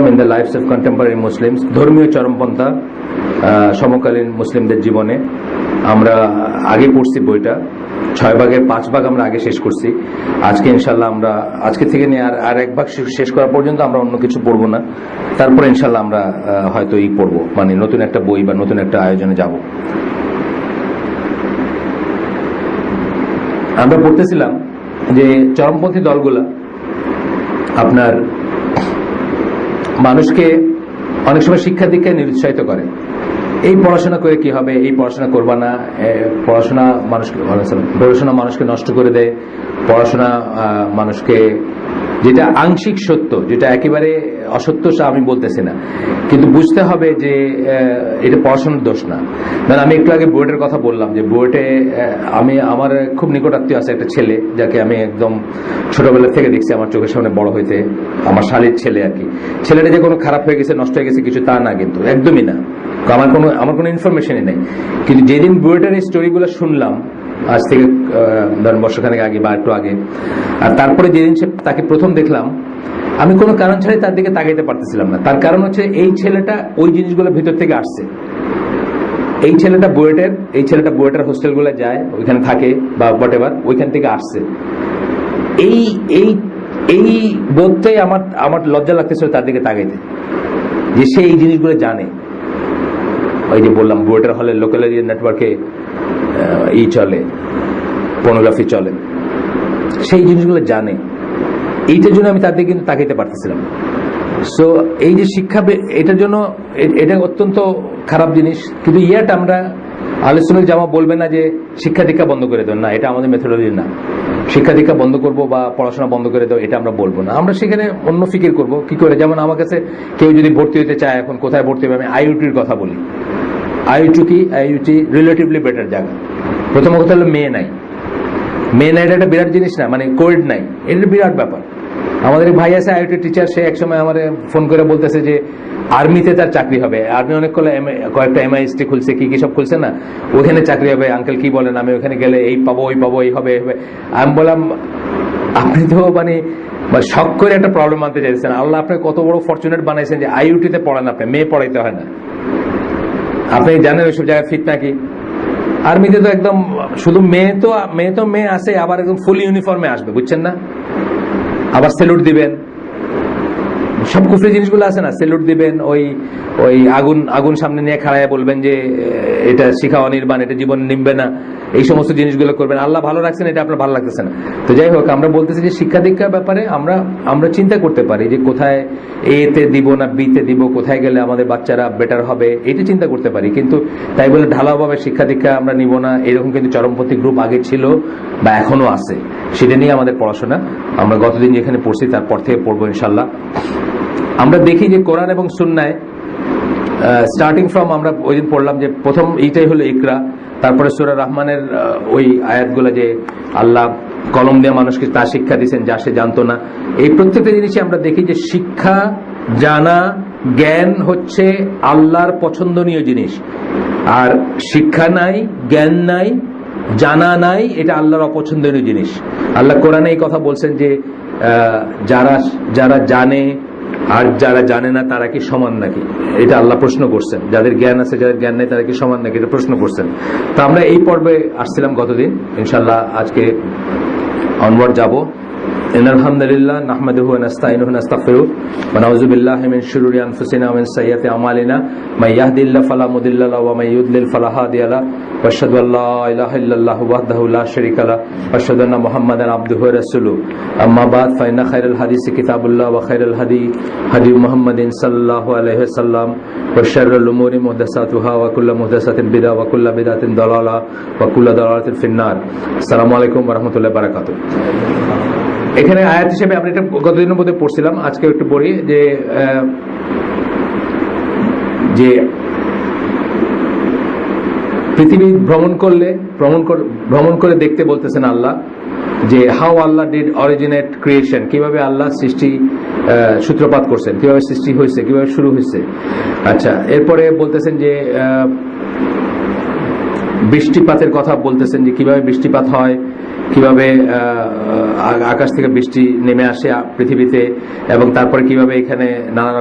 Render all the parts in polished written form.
in the lives of contemporary Muslims, ধর্মীয় চরমপন্থা সমকালীন মুসলিমদের জীবনে। আমরা আগে পড়ছি বইটা, 6 ভাগের 5 ভাগ আমরা আগে শেষ করছি। আজকে ইনশাল্লাহ আমরা আজকে থেকে নিয়ে আর 1 ভাগ শেষ করা পর্যন্ত আমরা অন্য কিছু পড়বো না। তারপরে ইনশাল্লাহ আমরা হয়তো পড়বো, মানে নতুন একটা বই বা নতুন একটা আয়োজনে যাব। আমরা পড়তেছিলাম যে চরমপন্থী দলগুলা আপনার মানুষকে অনেক সময় শিক্ষা দীক্ষায় নিরুৎসাহিত করে। এই পড়াশোনা করে কি হবে, এই পড়াশোনা করবা না, পড়াশোনা মানুষকে নষ্ট করে দেয়। পড়াশোনা মানুষকে, যেটা আংশিক সত্য, যেটা একেবারে অসত্য তা আমি বলতেছি না, কিন্তু বুঝতে হবে যে এটা পড়াশোনার দোষ না। মানে আমি একটু আগে বুয়েটের কথা বললাম, যে বুয়েটে আমার খুব নিকটাত্মীয় আছে একটা ছেলে, যাকে আমি একদম ছোটবেলা থেকে দেখছি আমার চোখের সামনে বড় হইতে, আমার শালীর ছেলে আর কি। ছেলেটা যে কোনো খারাপ হয়ে গেছে, নষ্ট হয়ে গেছে কিছু তা না, কিন্তু একদমই না, আমার কোনো ইনফরমেশনই নেই। কিন্তু যেদিন বুয়েটের এই স্টোরিগুলো শুনলাম, আজ থেকে ধরেন বর্ষখানেক আগে বা একটু আগে, আর তারপরে যেদিন তাকে প্রথম দেখলাম, আমি কোনো কারণ ছাড়াই তার দিকে তাকাইতে পারতেছিলাম না। তার কারণ হচ্ছে এই ছেলেটা ওই জিনিসগুলো ভিতর থেকে আসছে। এই ছেলেটা বুয়েটের হোস্টেলগুলো যায়, ওইখানে থাকে বা হোয়াটএভার, ওইখান থেকে আসছে। এই বোধটাই আমার লজ্জা লাগতেছিল তার দিকে তাকাইতে, যে সে এই জিনিসগুলো জানে। ওই যে বললাম বুয়েটের হলে লোকাল এরিয়া নেটওয়ার্কে চলে, পর্নোগ্রাফি চলে, সেই জিনিসগুলো জানে। এইটার জন্য আমি তাদের কিন্তু তাকাইতে পারতেছিলাম। সো এই যে শিক্ষা, এটার জন্য এটা অত্যন্ত খারাপ জিনিস। কিন্তু আমরা আহলে সুন্নাত জামা বলবে না যে শিক্ষা দীক্ষা বন্ধ করে দেন, না, এটা আমাদের মেথোডলজি না। শিক্ষা দীক্ষা বন্ধ করবো বা পড়াশোনা বন্ধ করে দেবো, এটা আমরা বলবো না। আমরা সেখানে অন্য ফিকির করবো কি করে। যেমন আমার কাছে কেউ যদি ভর্তি হতে চায়, এখন কোথায় ভর্তি হবে, আমি আইইউটির কথা বলি। আইইউটি রিলেটিভলি বেটার জায়গা। প্রথম কথা হলো মেয়ে নাই, এটা একটা বিরাট জিনিস না, মানে কোয়েড নাই, এটা বিরাট ব্যাপার। আমাদের ভাই আছে আইইউটি টিচার, সে একসময় আমার ফোন করে বলতেছে যে আর্মিতে তার চাকরি হবে। আর্মি অনেক কয়েকটা এমআইএসটি খুলছে, কি সব খুলছে না, ওখানে চাকরি হবে। আঙ্কেল কি বলেন, আমি ওখানে গেলে এই পাবো, এই হবে। আমি বললাম, আপনি তো মানে শখ করে একটা প্রবলেম আনতে চাইছেন। আল্লাহ আপনাকে কত বড় ফরচুনেট বানাইছেন যে আইইউটিতে পড়ান, আপনি মেয়ে পড়াইতে হয় না। আপনি জানেন ওইসব জায়গায় ফিট নাকি? আর্মিতে তো একদম শুধু মেয়ে আছে, আবার একদম ফুল ইউনিফর্মে আসবে, বুঝছেন না? আবার সেলুট দিবেন, সব কুফরি জিনিসগুলো আছে না, সেলুট দিবেন, ওই আগুন সামনে নিয়ে খাড়ায় বলবেন যে এটা শিখা অনির্বাণ, এটা জীবন নিমবে না, এই সমস্ত জিনিসগুলো করবেন। আল্লাহ ভালো রাখছেন, এটা আপনার ভালো লাগতেছে না। তো যাই হোক, আমরা বলতেছি যে শিক্ষা দীক্ষার ব্যাপারে আমরা চিন্তা করতে পারি যে কোথায় এতে দিব না বিতে দিব, কোথায় গেলে আমাদের বাচ্চারা বেটার হবে, এটা চিন্তা করতে পারি। কিন্তু তাই বলে ঢালাওভাবে শিক্ষা দীক্ষা আমরা নিব না, এরকম কিন্তু চরমপন্থী গ্রুপ আগে ছিল বা এখনো আছে। সেটা নিয়ে আমাদের পড়াশোনা আমরা গতদিন যেখানে পড়ছি তারপর থেকে পড়বো ইনশাল্লাহ। আমরা দেখি যে কোরআন এবং সুন্নায় স্টার্টিং ফ্রম, আমরা ওই দিন পড়লাম যে প্রথম এইটাই হলো ইকরা, তারপরে সূরা রহমানের ওই আয়াতগুলো যে আল্লাহ কলম দিয়ে মানুষকে তা শিক্ষা দিয়েছেন যা সে জানতো না। এই প্রত্যেকটা জিনিসই আমরা দেখি যে শিক্ষা, জানা, জ্ঞান হচ্ছে আল্লাহর পছন্দনীয় জিনিস। আর শিক্ষা নাই, জ্ঞান নাই, জানা নাই, এটা আল্লাহর অপছন্দনীয় জিনিস। আল্লাহ কোরআনে এই কথা বলছেন যে যারা জানে আর যারা জানে না তারা কি সমান নাকি, এটা আল্লাহ প্রশ্ন করছেন। যাদের জ্ঞান আছে, যাদের জ্ঞান নেই, তারা কি সমান নাকি, এটা প্রশ্ন করছেন। তো আমরা এই পর্বে আসছিলাম গতদিন, ইনশাল্লাহ আজকে অনওয়ার্ড যাব। আলহামদুলিল্লাহ নাহমাদুহু ওয়া নাস্তাইনুহু ওয়া নাস্তাগফিরুহু ওয়া নাউযু বিল্লাহি মিন শুরুরি আনফুসিনা ওয়া মিন সাইয়্যাতি আমালিনা মান ইয়াহদিল্লাহু ফালা মুদিল্লা লাহু ওয়া মান ইউদ্লিল ফালা হাদিয়া লাহু ওয়া আশহাদু আল্লা ইলাহা ইল্লাল্লাহু ওয়াহদাহু লা শারীকা লাহু ওয়া আশহাদু আন্না মুহাম্মাদান আবদুহু ওয়া রাসূলুহু আম্মা বাদ ফাইন্না খায়রাল হাদিসি কিতাবুল্লাহ ওয়া খায়রাল হাদী মুহাম্মাদিন সাল্লাল্লাহু আলাইহি ওয়াসাল্লাম ওয়া শাররুল উমুরি মুহদাসাতুহা ওয়া কুল্লু মুহদাসাতিন বিদআহ ওয়া কুল্লু বিদআতিন দালালাহ ওয়া কুল্লু দালালাতিন ফিন্নার। আসসালামু আলাইকুম ওয়া রাহমাতুল্লাহি ওয়া বারাকাতুহু। এখানে আয়াত হিসেবে আমরা এটা গতদিনের মধ্যে পড়ছিলাম, আজকে একটু পড়ি যে পৃথিবী ভ্রমণ করে দেখতে বলতেছেন আল্লাহ যে how Allah did originate creation, কিভাবে আল্লাহ সৃষ্টি সূত্রপাত করছেন, কিভাবে সৃষ্টি হয়েছে, কিভাবে শুরু হয়েছে। আচ্ছা, এরপরে বলতেছেন যে বৃষ্টিপাতের কথা বলতেছেন যে কিভাবে বৃষ্টিপাত হয়, কিভাবে আকাশ থেকে বৃষ্টি নেমে আসে পৃথিবীতে, এবং তারপরে কিভাবে এখানে নানা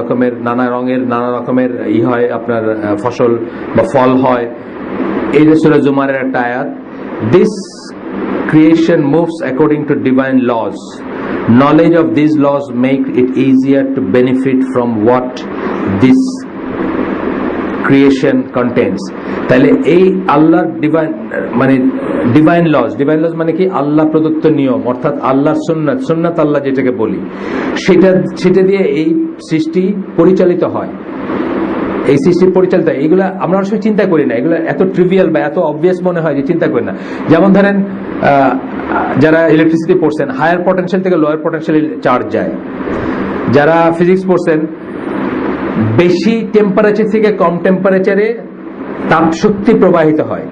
রকমের হয় আপনার ফসল বা ফল হয়। এই যে সূরা জুমারের একটা আয়াত, this creation moves according to divine laws. Knowledge of these laws make it easier to benefit from what this creation contains. তাহলে এই আল্লাহর ডিভাইন লজ মানে কি, আল্লাহ প্রদত্ত নিয়ম, অর্থাৎ আল্লাহর সুন্নাত আল্লাহ যেটাকে বলি, সেটা দিয়ে এই সৃষ্টি পরিচালিত হয়। এই সৃষ্টি পরিচালিত, এইগুলা আমরা আসলে চিন্তা করি না, এগুলো এত ট্রিভিয়াল বা এত অবভিয়াস মনে হয় যে চিন্তা করি না। যেমন ধরেন যারা ইলেকট্রিসিটি পড়ছেন, হায়ার পটেনশিয়াল থেকে লোয়ার পটেনশিয়াল চার্জ যায়। যারা ফিজিক্স পড়ছেন, বেশি টেম্পারেচার থেকে কম টেম্পারেচারে তাপ শক্তি প্রবাহিত হয়।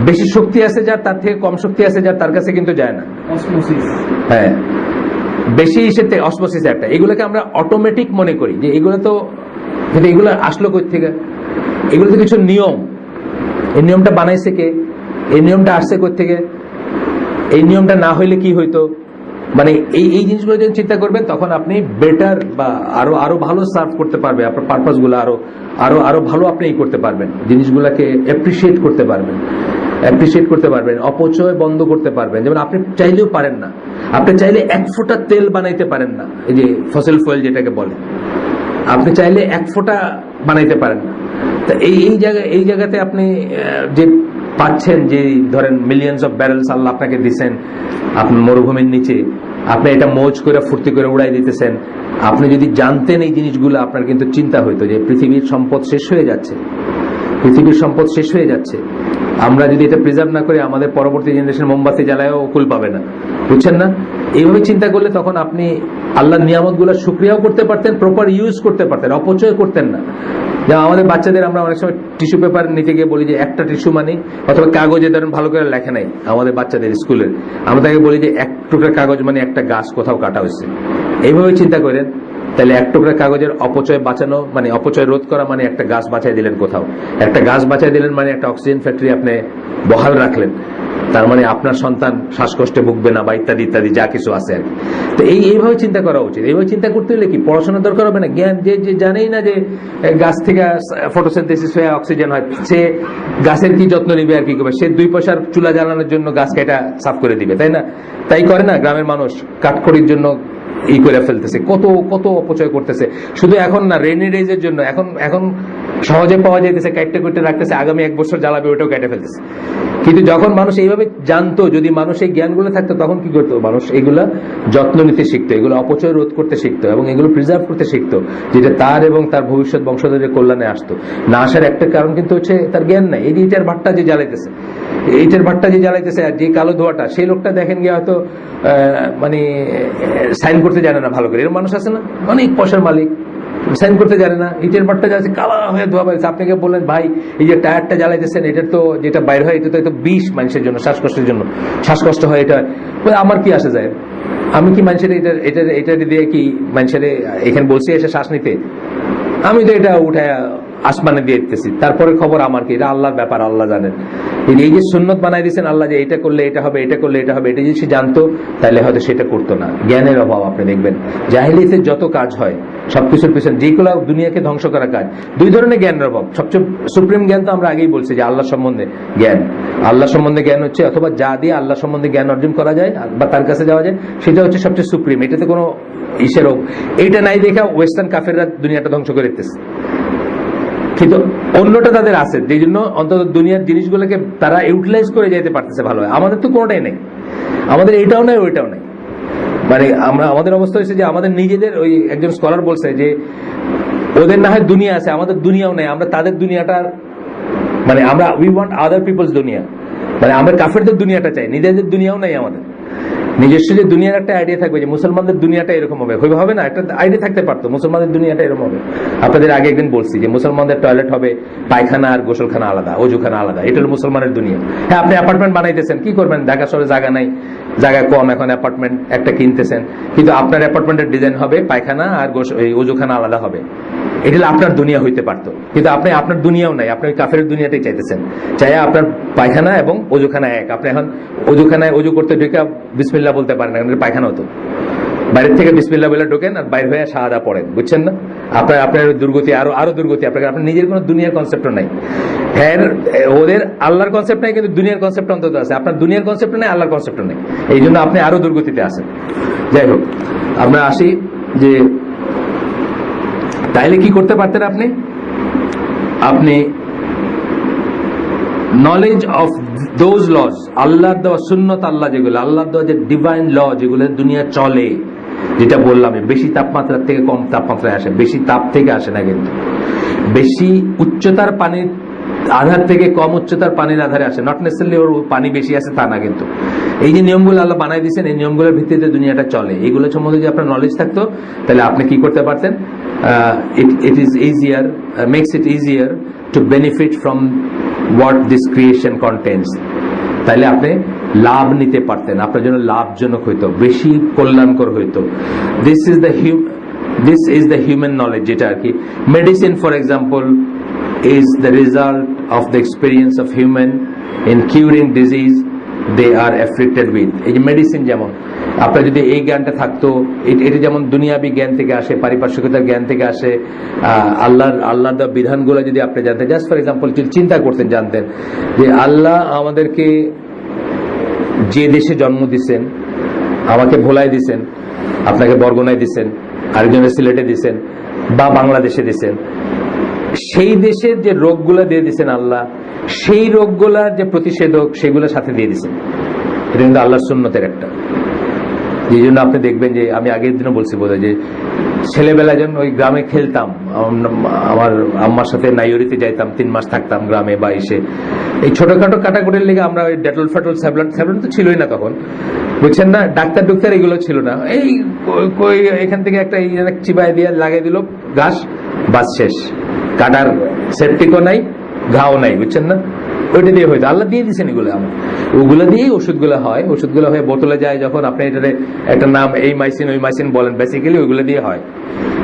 বেশি শক্তি আছে যার, তার থেকে কম শক্তি আছে যার, তার কাছে কিন্তু যায় না। অসমোসিস, হ্যাঁ, বেশি ইসেতে অসমোসিস একটা। এগুলোকে আমরা অটোমেটিক মনে করি যে এগুলো তো, কিন্তু এগুলো আসলো কই থেকে? এগুলো তো কিছু নিয়ম। এই নিয়মটা বানাইছে কে? এই নিয়মটা আসছে কই থেকে? এই নিয়মটা না হইলে কি হইতো? মানে এই জিনিসগুলো যখন চিন্তা করবেন, তখন আপনি বেটার বা আরো ভালো সার্ভ করতে পারবে আপনার পারপাস গুলো, আরো ভালো আপনি করতে পারবেন, জিনিসগুলোকে অ্যাপ্রিসিয়েট করতে পারবেন, অপচয় বন্ধ করতে পারবেন। যেমন আপনি চাইলেও পারেন না, আপনি চাইলে 1 ফোঁটা তেল বানাইতে পারেন না, এই যে ফসিল ফুয়েল যেটাকে বলে, আপনি চাইলে 1 ফোঁটা বানাইতে পারেন না। তো এই জায়গাতে আপনি যে পাচ্ছেন, যে ধরেন মিলিয়নস অফ ব্যারেলস আল্লাহ আপনাকে দিচ্ছেন আপনার মরুভূমির নিচে, আপনি এটা মৌজ করে ফুর্তি করে উড়াই দিতেছেন। আপনি যদি জানতেন এই জিনিসগুলো, আপনার কিন্তু চিন্তা হইতো যে পৃথিবীর সম্পদ শেষ হয়ে যাচ্ছে। আমরা যদি এটা প্রিজার্ভ না করি, আমাদের পরবর্তী জেনারেশন মোমবাতি জ্বালায়ও কুল পাবে না, বুঝছেন না? এইভাবে চিন্তা করলে তখন আপনি আল্লাহর নিয়ামত গুলো শুকরিয়াও করতে পারতেন, প্রপার ইউজ করতে পারতেন, অপচয় করতেন না। যেমন আমাদের বাচ্চাদের আমরা অনেক সময় টিস্যু পেপার নিতে গিয়ে বলি যে একটা টিস্যু মানে, অথবা কাগজে ধরেন ভালো করে লেখা নাই আমাদের বাচ্চাদের স্কুলের, আমরা তাকে বলি যে 1 টুকরা কাগজ মানে একটা গাছ কোথাও কাটা হয়েছে। এইভাবে চিন্তা করেন, তাহলে 1 টুকরা কাগজের অপচয় বাঁচানো মানে, অপচয় রোধ করা মানে একটা গাছ বাঁচাই দিলেন কোথাও, একটা গাছ বাঁচাই দিলেন মানে একটা অক্সিজেন ফ্যাক্টরি আপনি বহাল রাখলেন, তার মানে আপনার সন্তান শ্বাসকষ্টে ভুগবে না, বা ইত্যাদি ইত্যাদি যা কিছু আছে আর কি। তো এইভাবে চিন্তা করা উচিত। এইভাবে চিন্তা করতে হলে কি পড়াশোনার দরকার হবে না, জ্ঞান। যে জানেই না যে গাছ থেকে ফটোসিনথেসিস হয়ে অক্সিজেন হয়, সে গাছের কি যত্ন নিবে আর কি করবে? সে 2 পয়সার চুলা জ্বালানোর জন্য গাছ কেটে সাফ করে দিবে, তাই না? তাই করে না গ্রামের মানুষ, কাঠখড়ির জন্য করে ফেলতেছে, কত অপচয় করতেছে। শুধু এখন না, রেনি ডেজের জন্য এখন সহজে পাওয়া যাইতেছে, কাটতে রাখতেছে, আগামী 1 বছর জ্বালাবে, ওটাও কেটে ফেলতেছে। কিন্তু যখন মানুষ এইভাবে জানতো, যদি মানুষ এই জ্ঞানগুলো থাকতো, তখন কি করতো? মানুষ এগুলা যত্ন নিতে শিখতো, এগুলো অপচয় রোধ করতে শিখতো, এবং এগুলো প্রিজার্ভ করতে শিখতো, যেটা তার এবং তার ভবিষ্যৎ বংশধরের কল্যাণে আসতো। না আসার একটা কারণ কিন্তু হচ্ছে তার জ্ঞান নাই। এই ইটের ভাটটা যে জ্বালাইতেছে, আর যে কালো ধোয়াটা, সেই লোকটা দেখেন গিয়ে হয়তো মানে সাইন করতে জানে না ভালো করে। এরকম মানুষ আছে না, অনেক পয়সার মালিক, সাইন করতে জানে না, ইটের ভাটটা জ্বালাচ্ছে, কালা হয়ে ধোয়া পাইছে। আপনাকে বললেন, ভাই এই যে টায়ারটা জ্বালাইতেছেন, এটার তো যেটা বাইর হয়, এটা তো বিষ মানুষের জন্য, শ্বাসকষ্ট হয়, এটা আমার কি আসে যায়? আমি কি মানুষের এটা দিয়ে কি মানুষের এখানে বলছি এসে শ্বাস নিতে? আমি তো এটা উঠায় আসমানে দিয়ে দিতেছি, তারপরে খবর আমার কি? এটা আল্লাহর ব্যাপার, আল্লাহ জানেন। এই যে সুন্নত বানাই দিয়েছেন আল্লাহ, যে এটা করলে এটা হবে, এটা করলে এটা হবে, এটা যদি সে জানতো, তাহলে হয়তো সেটা করতো না। জ্ঞানের অভাব। আপনি দেখবেন জাহিলিয়াতের যত কাজ হয়, সবকিছুর পিছনে যেগুলো দুনিয়াকে ধ্বংস করা কাজ, 2 ধরনের জ্ঞানের অভাব। সবচেয়ে সুপ্রিম জ্ঞান তো আমরা আগেই বলছি যে আল্লাহ সম্বন্ধে জ্ঞান। আল্লাহ সম্বন্ধে জ্ঞান হচ্ছে, অথবা যা দিয়ে আল্লাহ সম্বন্ধে জ্ঞান অর্জন করা যায় বা তার কাছে যাওয়া যায়, সেটা হচ্ছে সবচেয়ে সুপ্রিম। এটাতে কোনো ইসেরও এইটা নাই দেখা ওয়েস্টার্ন কাফেররা দুনিয়াটা ধ্বংস করে দিতেছে, কিন্তু অন্যটা তাদের আছে, যেই জন্য অন্তত দুনিয়ার জিনিসগুলোকে তারা ইউটিলাইজ করে যেতে পারতেছে ভালো। আমাদের তো কোনোটাই নেই, আমাদের এইটাও নাই ওইটাও নাই। মানে আমাদের অবস্থা হয়েছে যে আমাদের নিজেদের, ওই একজন স্কলার বলছে যে ওদের না হয় দুনিয়া আছে, আমাদের দুনিয়াও নেই। আমরা তাদের দুনিয়াটার মানে উই ওয়ান্ট আদার পিপলস দুনিয়া, মানে আমরা কাফেরদের দুনিয়াটা চাই, নিজেদের দুনিয়াও নাই আমাদের। নিজস্ব যে দুনিয়ার একটা আইডিয়া থাকবে যে মুসলমানদের দুনিয়াটা এরকম হবে না, একটা আইডিয়া থাকতে পারতো মুসলমানদের দুনিয়াটা এরকম হবে। আপনাদের আগে একদিন বলছি যে মুসলমানদের টয়লেট হবে পায়খানা আর গোসলখানা আলাদা, অজুখানা আলাদা, এটা হলো মুসলমানের দুনিয়া। হ্যাঁ, আপনি অ্যাপার্টমেন্ট বানাইতেছেন, কি করবেন? ঢাকা শহরে জায়গা নাই, জায়গা কম, এখন অ্যাপার্টমেন্ট একটা কিনতেছেন, কিন্তু আপনার অ্যাপার্টমেন্টের ডিজাইন হবে পায়খানা আর অজুখানা আলাদা হবে। এটা আপনার দুনিয়া হইতে পারতো, কিন্তু আপনি আপনার দুনিয়াও নাই, আপনি কাফের দুনিয়াটাই চাইতেছেন। চাই আপনার পায়খানা এবং অজুখানা এক, আপনি এখন অজুখানায় অজু করতে ঢুকে বিসমিল্লাহ বলতে পারেন না, পায়খানা হতো। বাইরের থেকে বিসমিল্লাহ বলে ঢোকেন আর বাইরে হয়ে শাহাদা পড়েন, বুঝছেন না? আপনার দুর্গতি আরো দুর্গতি, আপনার নিজের কোনো দুনিয়ার কনসেপ্ট নাই। হ্যাঁ, ওদের আল্লাহর কনসেপ্ট নাই, কিন্তু দুনিয়ার কনসেপ্ট অন্তত আছে। আপনার দুনিয়ার কনসেপ্ট নাই, আল্লাহর কনসেপ্ট নেই, এই জন্য আপনি আরো দুর্গতিতে আছেন। যাই হোক, আমরা আসি যে তাইলে কি করতে পারতেন আপনি নলেজ অফ দোজ লজ, আল্লাহর দেওয়া সুন্নত, যেগুলো আল্লাহর দেওয়া যে ডিভাইন ল, যেগুলো দুনিয়া চলে, যেটা বললাম বেশি তাপমাত্রার থেকে কম তাপমাত্রায় আসে, বেশি তাপ থেকে আসে না, কিন্তু বেশি উচ্চতার পানির আধার থেকে কম উচ্চতার পানির আধারে আসে, নট নেসেসারিলি ওর পানি বেশি আছে তা না, কিন্তু এই যে নিয়মগুলো আল্লাহ বানাই দিয়েছেন, এই নিয়মগুলোর ভিত্তিতে দুনিয়াটা চলে। এইগুলো সম্বন্ধে যদি আপনার নলেজ থাকতো, তাহলে আপনি কি করতে পারতেন? it is easier, makes it easier to benefit from what this creation contains. তাইলে আপনি লাভ নিতে পারতেন, আপনার জন্য লাভজনক হইতো, বেশি কল্যাণকর হইতো। this is the human knowledge, যেটা আর কি medicine for example is the result of the experience of human in curing disease they are afflicted with. এই যে মেডিসিন, যেমন আপনার যদি এই জ্ঞানটা থাকতো, এটা যেমন দুনিয়াবি জ্ঞান থেকে আসে, পারিপার্শ্বিকতার জ্ঞান থেকে আসে, আল্লাহর দেওয়া বিধানগুলো যদি আপনি জানতেন, জাস্ট ফর এক্সাম্পল চিন্তা করতেন, জানতেন যে আল্লাহ আমাদেরকে যে দেশে জন্ম দিছেন, আমাকে ভোলায় দিছেন, আপনাকে বরগুনায় দিছেন, আরেকজনের সিলেটে দিছেন বা বাংলাদেশে দিছেন, সেই দেশের যে রোগগুলা দিয়ে দিচ্ছেন আল্লাহ, সেই রোগগুলার যে প্রতিষেধক সেগুলোর সাথে দিয়ে দিচ্ছেন। এটা কিন্তু আল্লাহর সুন্নতের একটা, যে জন্য আপনি দেখবেন যে আমি আগের দিনও বলছি বোধহয়, যে ছেলেবেলা যখন ওই গ্রামে খেলতাম, আমার আম্মার সাথে নাইরিতে যাইতাম, 3 মাস থাকতাম গ্রামে বা এসে, এই ছোটখাটো কাটাকুটির লেগে আমরা ওই ডেটল ফেটল স্যাভলন তো ছিলই না তখন, বুঝছেন না, ডাক্তার এগুলো ছিল না, এই এখান থেকে একটা চিবাই দিয়ে লাগাই দিল ঘাস, বাস শেষ, কাটার সেপটিকও নাই, ঘাও নাই, বুঝছেন না, ওইটা দিয়ে হয়তো আল্লাহ দিয়ে দিচ্ছেন এগুলো, ওগুলো দিয়েই ওষুধগুলো হয়, ওষুধগুলো হয়ে বোতলে যায় যখন, আপনি এটাতে একটা নাম এই মাইসিন ওই মাইসিন বলেন, বেসিক্যালি ওইগুলো দিয়ে হয়,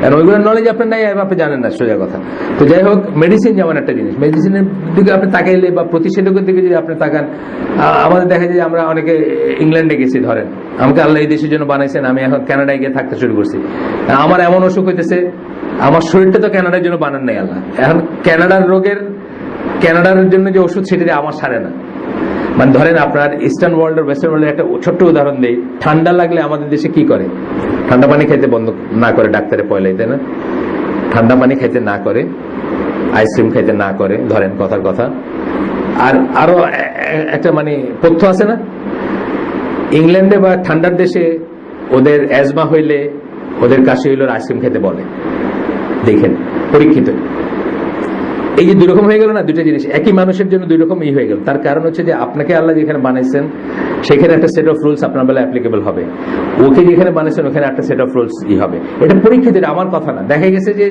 কারণ ওইগুলোর নলেজ আপনার নাই, আপনি জানেন না, সোজা কথা। তো যাই হোক, মেডিসিন যেমন একটা জিনিস, মেডিসিনের দিকে আপনি তাকাইলে বা প্রতিষেধকের দিকে যদি আপনি তাকান, আমাদের দেখা যায় যে আমরা অনেকে ইংল্যান্ডে গেছি, ধরেন আমাকে আল্লাহ এই দেশের জন্য বানাইছেন, আমি এখন কানাডায় গিয়ে থাকতে শুরু করছি, আমার এমন অসুখ হইতেছে, আমার শরীরটা তো কানাডার জন্য বানান নাই আল্লাহ, এখন কানাডার জন্য যে ওষুধ সেটা আমার সারে না। মানে ধরেন আপনার ইস্টার্ন ওয়ার্ল্ড আর ওয়েস্টার্ন ওয়ার্ল্ডের একটা ছোট্ট উদাহরণ দেই, ঠান্ডা লাগলে আমাদের দেশে কি করে? ঠান্ডা পানি খাইতে বন্ধ না করে ডাক্তারে পয়লাই, তাই না? ঠান্ডা পানি খাইতে না করে, আইসক্রিম খাইতে না করে, ধরেন কথার কথা। আর আরো একটা মানে তথ্য আছে না, ইংল্যান্ডে বা ঠান্ডার দেশে ওদের অ্যাজমা হইলে, ওদের কাশি হইলে আইসক্রিম খেতে বলে, দেখেন পরীক্ষিত। এই যে 2 রকম হয়ে গেল না, দুটো জিনিস একই মানুষের জন্য 2 রকম হয়ে গেল। তার কারণ হচ্ছে যে আপনাকে আল্লাহ যেখানে বানাইছেন সেখানে একটা সেট অফ রুলস আপনার বেলা অ্যাপ্লিকেবল হবে, ওকে যেখানে বানাইছেন ওখানে একটা সেট অফ রুলস হবে। এটা পরীক্ষিত, এটা আমার কথা না। দেখা গেছে যে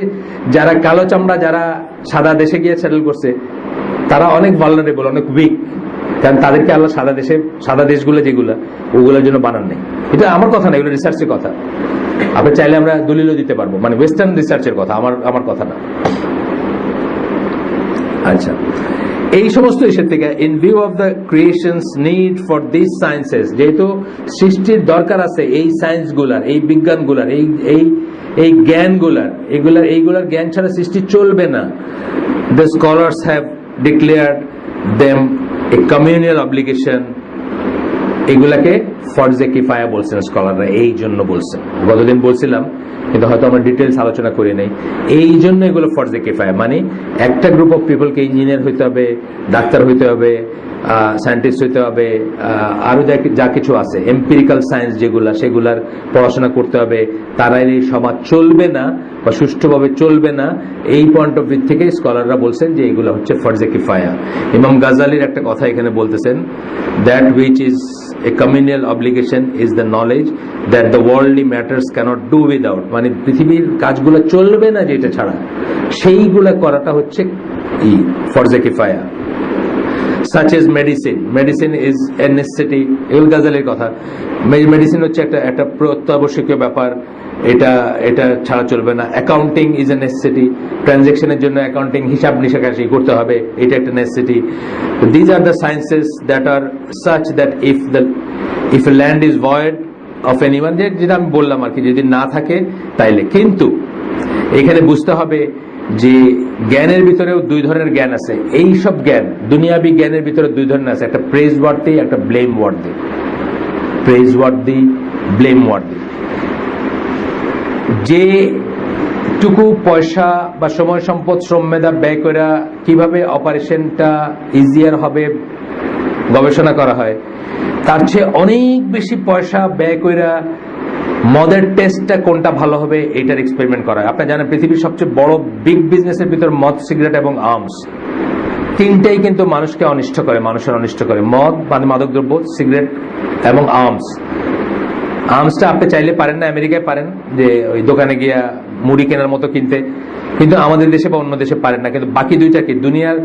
যারা কালো চামড়া, যারা সাদা দেশে গিয়ে সেটেল করছে, তারা অনেক ভালনারেবল, অনেক উইক, কারণ তাদেরকে আল্লাহ সাদা দেশগুলো যেগুলো, ওগুলোর জন্য বানান নেই। এটা আমার কথা না, এগুলো রিসার্চের কথা। আপনি চাইলে আমরা দলিলও দিতে পারবো, মানে ওয়েস্টার্ন রিসার্চের কথা, আমার কথা না। আচ্ছা, এই সমস্ত ইস্যু থেকে in view of the creations need for this sciences, যেহেতু সৃষ্টির দরকার আছে এই সায়েন্সগুলার, এই বিজ্ঞানগুলার, এই জ্ঞানগুলার, এইগুলার জ্ঞান ছাড়া সৃষ্টি চলবে না। The scholars have declared them A communal obligation. এগুলাকে ফরজে কিফায়া বলছেন স্কলাররা, এই জন্য বলছেন, গতদিন বলছিলাম কিন্তু হয়তো আমরা ডিটেলস আলোচনা করি নাই। এই জন্য এগুলো ফরজে কিফায়া, মানে একটা গ্রুপ অফ পিপলকে ইঞ্জিনিয়ার হইতে হবে, ডাক্তার হইতে হবে, সায়েন্টিস্ট হইতে হবে, আরো যা কিছু আছে এম্পিরিক্যাল সায়েন্স যেগুলা, সেগুলার পড়াশোনা করতে হবে, তারাই এই সমাজ চলবে না বা সুষ্ঠুভাবে চলবে না। এই পয়েন্ট অফ ভিউ থেকে স্কলাররা বলছেন যে এগুলো হচ্ছে ফরজে কিফায়া। ইমাম গাজালির একটা কথা এখানে বলতেছেন, that which is a communal obligation is the knowledge that the worldly matters cannot do without, মানে পৃথিবীর কাজগুলো চলবে না যেটা ছাড়া, সেইগুলা করাটা হচ্ছে ফরজে কিফায়া। such as medicine is a necessity, এগুলো গাজালের কথা। মেডিসিন হচ্ছে একটা অত্যাবশ্যকীয় ব্যাপার, এটা এটা ছাড়া চলবে না। অ্যাকাউন্টিং ইজ এ নেসেসিটি, ট্রানজেকশনের জন্য অ্যাকাউন্টিং হিসাব নিকাশি করতে হবে, এটা একটা necessity. These are the sciences that are such that if a land is void of anyone, যেটা আমি বললাম আর কি, যদি না থাকে তাইলে। কিন্তু এখানে বুঝতে হবে যে জ্ঞানের ভিতরেও দুই ধরনের জ্ঞান আছে। এই সব জ্ঞান, দুনিয়াবি জ্ঞানের ভিতরে দুই ধরনের আছে, একটা প্রেজ ওয়ার্থি, একটা blameworthy. Praiseworthy, blameworthy. যেটুকু পয়সা বা সময় সম্পদ শ্রম মেধা ব্যয় করে কিভাবে অপারেশনটা ইজিয়ার হবে গবেষণা করা হয়, তার চেয়ে অনেক বেশি পয়সা ব্যয় করে মদের টেস্টটা কোনটা ভালো হবে এটার এক্সপেরিমেন্ট করা হয়। আপনারা জানেন পৃথিবীর সবচেয়ে বড় বিগ বিজনেসের ভিতর মদ, সিগারেট এবং আর্মস, তিনটাই কিন্তু মানুষকে অনিষ্ট করে, মানুষের অনিষ্ট করে। মদ মানে মাদক দ্রব্য, সিগারেট এবং আর্মস। আর্মসটা আপনি চাইলে পারেন না, আমেরিকায় পারেন যে ওই দোকানে গিয়া মুড়ি কেনার মতো কিনতে, কিন্তু আমাদের দেশে বা অন্য দেশে পারেন না। কিন্তু বাকি দুইটা কি, দুনিয়ার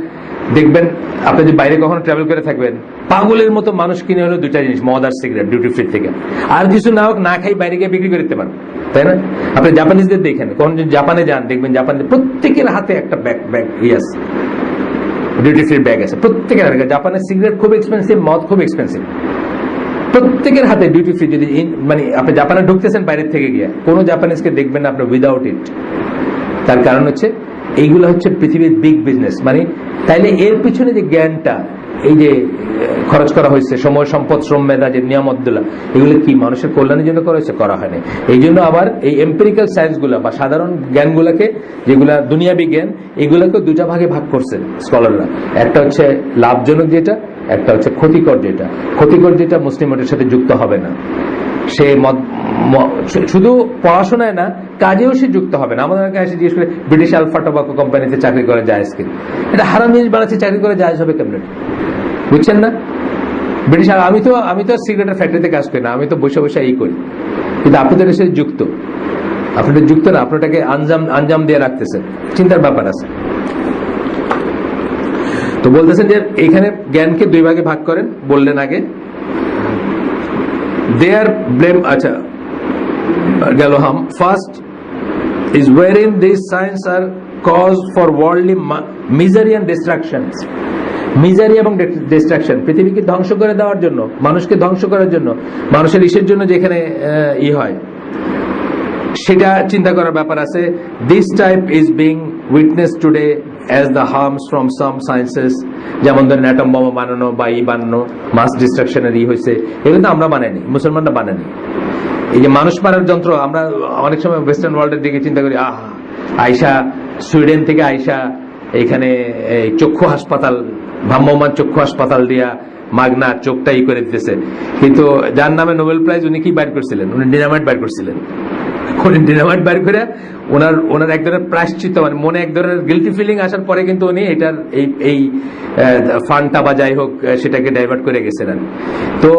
দেখবেন আপনি যদি বাইরে কখনো ট্রাভেল করে থাকবেন, পাগলের মতো মানুষ কিনে হলো দুইটা জিনিস, মদ আর সিগারেট, ডিউটি ফ্রি থেকে। আর কিছু না হোক, না খাই বাইরে গিয়ে বিক্রি করতে পারেন, তাই না? আপনি জাপানিজদের দেখেন, কখন যদি জাপানে যান দেখবেন জাপানে প্রত্যেকের হাতে একটা ব্যাগ ইয়াস ডিউটি ফ্রি ব্যাগ আছে প্রত্যেকের হাতে। জাপানের সিগারেট খুব এক্সপেন্সিভ, মদ খুব এক্সপেন্সিভ, প্রত্যেকের হাতে ডিউটি ফ্রি। যদি মানে আপনি জাপানে ঢুকতেছেন বাইরের থেকে গিয়ে, কোনো জাপানিজকে দেখবেন না আপনি উইদাউট ইট। তার কারণ হচ্ছে এইগুলো হচ্ছে পৃথিবীর বিগ বিজনেস। মানে তাইলে এর পিছনে যে জ্ঞানটা এই যে খরচ করা হয়েছে, সময় সম্পদ শ্রম মেধা, যে নিয়ামতগুলা, এগুলো কি মানুষের কল্যাণের জন্য করা হয়েছে? করা হয়নি। এই জন্য আবার এই এম্পিরিক্যাল সায়েন্স গুলা বা সাধারণ জ্ঞানগুলাকে, যেগুলা দুনিয়াবি জ্ঞান, এগুলোকে দুটা ভাগে ভাগ করছেন স্কলাররা। একটা হচ্ছে লাভজনক যেটা, একটা হচ্ছে ক্ষতিকর যেটা। ক্ষতিকর যেটা মুসলিম ওটার সাথে যুক্ত হবে না, সে শুধু পড়াশোনায় না কাজেও সে যুক্ত হবে না। আমাদের কাছে জিজ্ঞেস করে ব্রিটিশ আলফা টোবাকো কোম্পানিতে চাকরি করে জায়েজ কি? এটা হারাম জিনিস বানাচ্ছে, চাকরি করে জায়েজ হবে কেমন? বুঝছেন না? ব্রিটিশ, আমি তো সিগারেটের ফ্যাক্টরিতে কাজ করি না, আমি তো বসে বসে এই করি, কিন্তু আপনি তো এর সাথে যুক্ত। আপনাদের যুক্ত না, আপনাটাকে আঞ্জাম দিয়ে রাখতেছেন, চিন্তার ব্যাপার আছে। তো বলতেছেন যে এখানে জ্ঞানকে দুই ভাগে ভাগ করেন, বললেন আগে। Their blame, acha, gelo ham. First is wherein these signs are cause for worldly misery and destructions. Misery এবং ডিস্ট্রাকশন, পৃথিবীকে ধ্বংস করে দেওয়ার জন্য, মানুষকে ধ্বংস করার জন্য, মানুষের ইসের জন্য যেখানে হয় সেটা চিন্তা করার ব্যাপার আছে। This type is being witness today as the harms from some sciences, যেমন ধরেন অ্যাটম বোমা বানানো বা বানানো, মাস ডিস্ট্রাকশনের হয়েছে, এগুলো তো আমরা বানাইনি, মুসলমানরা বানানি। এই যে মানুষ মারার যন্ত্র, আমরা অনেক সময় ওয়েস্টার্ন ওয়ার্ল্ডের দিকে চিন্তা করি, আয়সা সুইডেন থেকে আয়সা এখানে চক্ষু হাসপাতাল, ভ্রাম্যমান চক্ষু হাসপাতাল দিয়া মাগনা চোখটা করে দিতেছে। কিন্তু যার নামে নোবেল প্রাইজ, উনি কি বাইর করছিলেন? উনি ডিনামাইট বাইর করছিলেন। ডিনামাইট বাইর করে ওনার এক ধরনের প্রায়শ্চিত্ত, মানে মনে এক ধরনের গিলটি ফিলিং আসার পরে কিন্তু উনি এটার এই ফান্ডটা বা যাই হোক সেটাকে ডাইভার্ট করে গেছিলেন। তো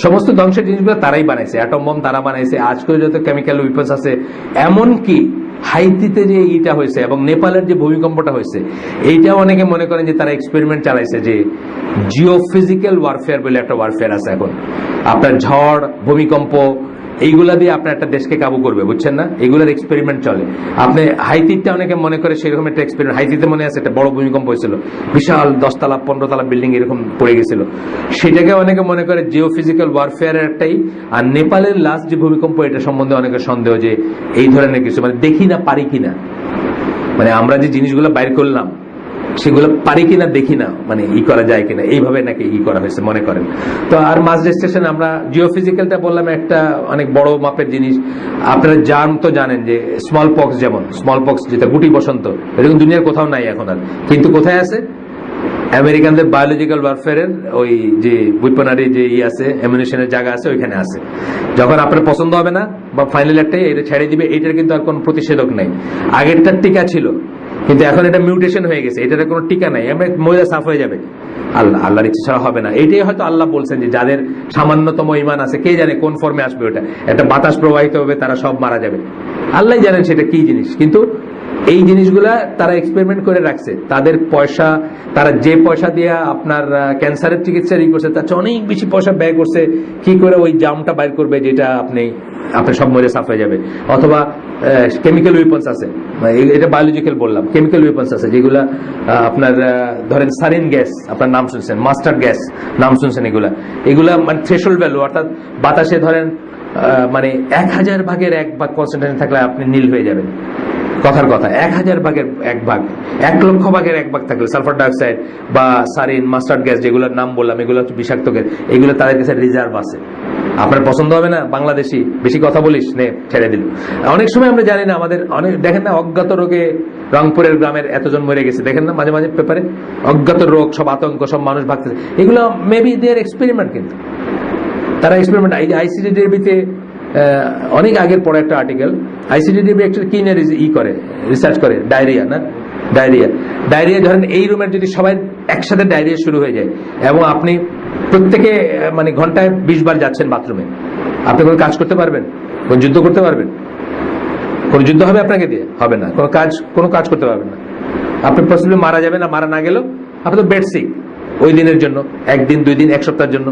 সমস্ত ধ্বংসের জিনিসগুলো তারাই বানাইছে, অ্যাটম বম তারা বানাইছে, আজকেও যত কেমিক্যাল উইপন্স আছে, এমনকি হাইতিতে যে ইটা হয়েছে এবং নেপালের যে ভূমিকম্পটা হয়েছে, এইটাও অনেকে মনে করেন যে তারা এক্সপেরিমেন্ট চালাইছে, যে জিওফিজিক্যাল ওয়ারফেয়ার বলে একটা ওয়ারফেয়ার আছে এখন। আপনার ঝড়, ভূমিকম্প, এইগুলা দিয়ে আপনার একটা দেশকে কাবু করবে, বুঝছেন না? এগুলোর এক্সপেরিমেন্ট চলে। আপনি হাইতিটা অনেকে মনে করে সেরকম একটা এক্সপেরিমেন্ট। হাইতিতে মনে আছে একটা বড় ভূমিকম্প হয়েছিল, বিশাল 10 তলা 15 তলা বিল্ডিং এরকম পড়ে গেছিল, সেটাকে অনেকে মনে করে জিওফিজিক্যাল ওয়ারফেয়ারের একটাই। আর নেপালের লাস্ট যে ভূমিকম্প, এটা সম্বন্ধে অনেকের সন্দেহ যে এই ধরনের কিছু, মানে দেখি না পারি কিনা, মানে আমরা যে জিনিসগুলো বাইর করলাম সেগুলো পারি কিনা দেখি না, মানে করা যায় কিনা, এইভাবে নাকি করা হয়েছে মনে করেন। তো আর মাস ডিস্ট্রাকশন, আমরা জিওফিজিক্যালটা বললাম একটা অনেক বড় মাপের জিনিস। আপনারা জানেন যে স্মল পক্স, যেমন স্মল পক্স যেটা গুটি বসন্ত, এরকম দুনিয়ার কোথাও নাই এখন আর, কিন্তু কোথায় আছে? আমেরিকানদের বায়োলজিক্যাল ওয়ারফেয়ারের ওই যে উইপনারি যে আছে, অ্যামিউনিশনের জায়গা আছে, ওইখানে আছে। যখন আপনার পছন্দ হবে না বা ফাইনাল একটাই এটা ছেড়ে দিবে, এটার কিন্তু আর কোনো প্রতিষেধক নেই। আগেরটার টিকা ছিল, কিন্তু এখন এটা মিউটেশন হয়ে গেছে, এটার কোনো টিকা নাই, আমরা ময়দা সাফ হয়ে যাবে। আল্লাহর ইচ্ছা ছাড়া হবে না। এটাই হয়তো আল্লাহ বলছেন যে যাদের সামান্যতম ঈমান আছে, কে জানে কোন ফর্মে আসবে ওটা, একটা বাতাস প্রবাহিত হবে, তারা সব মারা যাবে, আল্লাহ জানেন সেটা কি জিনিস। কিন্তু এই জিনিসগুলা তারা এক্সপেরিমেন্ট করে রাখছে। তাদের পয়সা, তারা যে পয়সা দিয়ে আপনার ক্যান্সারের চিকিৎসা করছে তার চেয়ে অনেক বেশি পয়সা ব্যয় করছে কি করে ওই জামটা বাইর করবে যেটা আপনার সব মরে সাফ হয়ে যাবে। অথবা কেমিক্যাল উইপন্স আছে, এটা বায়োলজিক্যাল বললাম, কেমিক্যাল উইপন্স আছে যেগুলা আপনার ধরেন সারিন গ্যাস আপনার নাম শুনছেন, মাস্টার্ড গ্যাস নাম শুনছেন, এগুলা মানে থ্রেশহোল্ড ভ্যালু, অর্থাৎ বাতাসে ধরেন মানে 1000 ভাগের 1 ভাগ কনসেন্ট্রেশন থাকলে আপনি নীল হয়ে যাবেন। কথার কথা 1000 ভাগের 1 ভাগ, 1 লক্ষ ভাগের 1 ভাগ থাকলে সালফার ডাইঅক্সাইড বা সারিন, মাস্টার্ড গ্যাস যেগুলোর নাম বললাম, এগুলো হচ্ছে বিষাক্ত গ্যাস, এগুলো তাদের কাছে রিজার্ভ আছে। আপনার পছন্দ হবে না বাংলাদেশি, বেশি কথা বলিস নে ছেড়ে দিল। অনেক সময় আমরা জানি না, আমাদের অনেক দেখেন না অজ্ঞাত রোগে রংপুরের গ্রামের এতজন মরে গেছে, দেখেন না মাঝে মাঝে পেপারে, অজ্ঞাত রোগ, সব আতঙ্ক, সব মানুষ ভাগতেছে, এগুলো মেবি দেয়ার এক্সপেরিমেন্ট। কিন্তু তারা এক্সপেরিমেন্ট, এই যে আইসিডিডিবিতে অনেক আগের পরে একটা আর্টিকেল, আইসিডিডিবি একটা কি নিয়ে করে রিসার্চ করে, ডায়রিয়া না, ডায়রিয়া ধরেন এই রুমের যদি সবাই একসাথে ডায়রিয়া শুরু হয়ে যায় এবং আপনি প্রত্যেকে মানে ঘন্টায় 20 বার যাচ্ছেন বাথরুমে, আপনি কোনো কাজ করতে পারবেন? কোন যুদ্ধ করতে পারবেন? কোন যুদ্ধ হবে আপনাকে দিয়ে? হবে না। কোনো কাজ করতে পারবেন না। আপনি পসিবলি মারা যাবেন, না মারা না গেলেও আপনি তো বেড সিক ওই দিনের জন্য, 1 দিন 2 দিন 1 সপ্তাহের জন্য।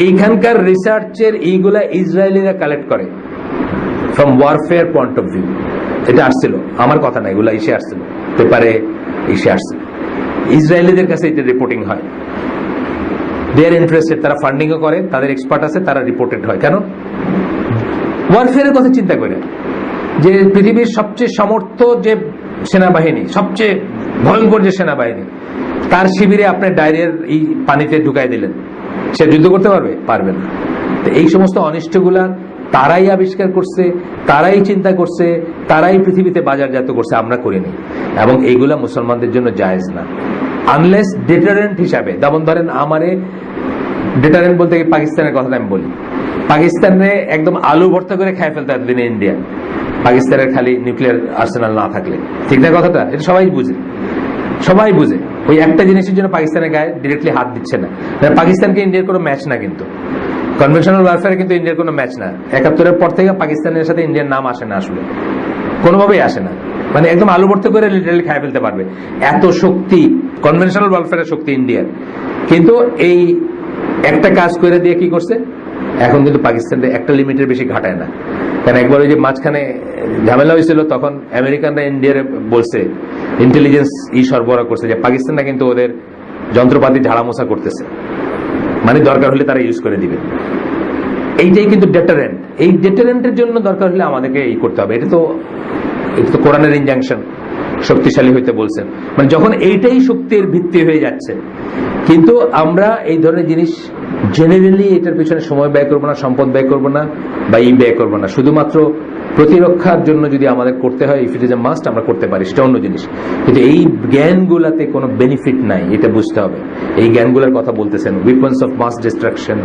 এইখানকার রিসার্চের এইগুলা ইসরায়েলিরা কালেক্ট করে from warfare point of view. এটা আসছিল, আমার কথা না, এগুলা এসে আসছিল পেপারে, এসে আসছিল। ইসরায়েলিদের কাছে এটা রিপোর্টিং হয়, দে আর ইন্টারেস্টেড, তারা ফান্ডিংও করে, তাদের এক্সপার্ট আছে, তারা রিপোর্টেড হয়। কেন? ওয়ারফেয়ারের কথা চিন্তা করে, যে পৃথিবীর সবচেয়ে সমর্থ যে সেনাবাহিনী, সবচেয়ে ভয়ঙ্কর যে সেনাবাহিনী, তার শিবিরে আপনি ডায়রিয়ার এই পানিতে ঢুকাই দিলেন, সে যুদ্ধ করতে পারবে? পারবে না। তো এই সমস্ত অনিষ্টগুলা তারাই আবিষ্কার করছে, তারাই চিন্তা করছে, তারাই পৃথিবীতে বাজারজাত করছে, আমরা করিনি। এবং এইগুলা মুসলমানদের জন্য জায়েজ না, আনলেস ডেটারেন্ট হিসাবে। যেমন ধরেন আমারে ডেটারেন্ট বলতে পাকিস্তানের কথাটা আমি বলি, পাকিস্তানে একদম আলু ভর্তা করে খাই ফেলতে এতদিনে ইন্ডিয়া, পাকিস্তানের খালি নিউক্লিয়ার আর্সেনাল না থাকলে। ঠিক না কথাটা? এটা সবাই বুঝে, সবাই বুঝে। ওই একটা জিনিসের জন্য পাকিস্তানের গায়ে ডিরেক্টলি হাত দিচ্ছে না। পাকিস্তানকে ইন্ডিয়ার কোনো ম্যাচ না, কিন্তু কনভেনশনাল ওয়ারফেয়ারে কিন্তু ইন্ডিয়ার কোনো ম্যাচ না। 71-এর পর থেকে পাকিস্তানের সাথে ইন্ডিয়ার নাম আসে না, আসলে কোনোভাবেই আসে না। মানে একদম আলু ভর্তা করে লিটারালি খাই ফেলতে পারবে, এত শক্তি কনভেনশনাল ওয়ারফেয়ারের শক্তি ইন্ডিয়ার। কিন্তু এই একটা কাজ করে দিয়ে কি করছে, এখন কিন্তু পাকিস্তানের একটা লিমিটের বেশি ঘাটায় না। কারণ একবার ওই যে মাঝখানে ঝামেলা হয়েছিল, তখন আমেরিকানরা ইন্ডিয়ার বলছে, ইন্টেলিজেন্স সরবরাহ করছে যে পাকিস্তানরা কিন্তু ওদের যন্ত্রপাতি ঝাড়ামোছা করতেছে, মানে দরকার হলে তারা ইউজ করে দিবে। এইটাই কিন্তু ডেটারেন্ট। এই ডেটারেন্টের জন্য দরকার হলে আমাদেরকে এই করতে হবে। এটা তো কোরআনের ইনজাংশন, শক্তিশালী হইতে বলছেন। মানে যখন এইটাই শক্তির ভিত্তি হয়ে যাচ্ছে, কিন্তু আমরা এই ধরনের জিনিস জেনারেলি এটার পিছনে সময় ব্যয় করবো না, সম্পদ ব্যয় করবো না, বা ব্যয় করবো না। শুধুমাত্র প্রতিরক্ষার জন্য যদি আমাদের করতে হয়, if it is a must, আমরা করতে পারি, সেটা অন্য জিনিস। কিন্তু এই জ্ঞানগুলাতে কোনো বেনিফিট নাই, এটা বুঝতে হবে। এই জ্ঞানগুলোর কথা বলতেছেন, উইপন্স অফ মাস ডিস্ট্রাকশন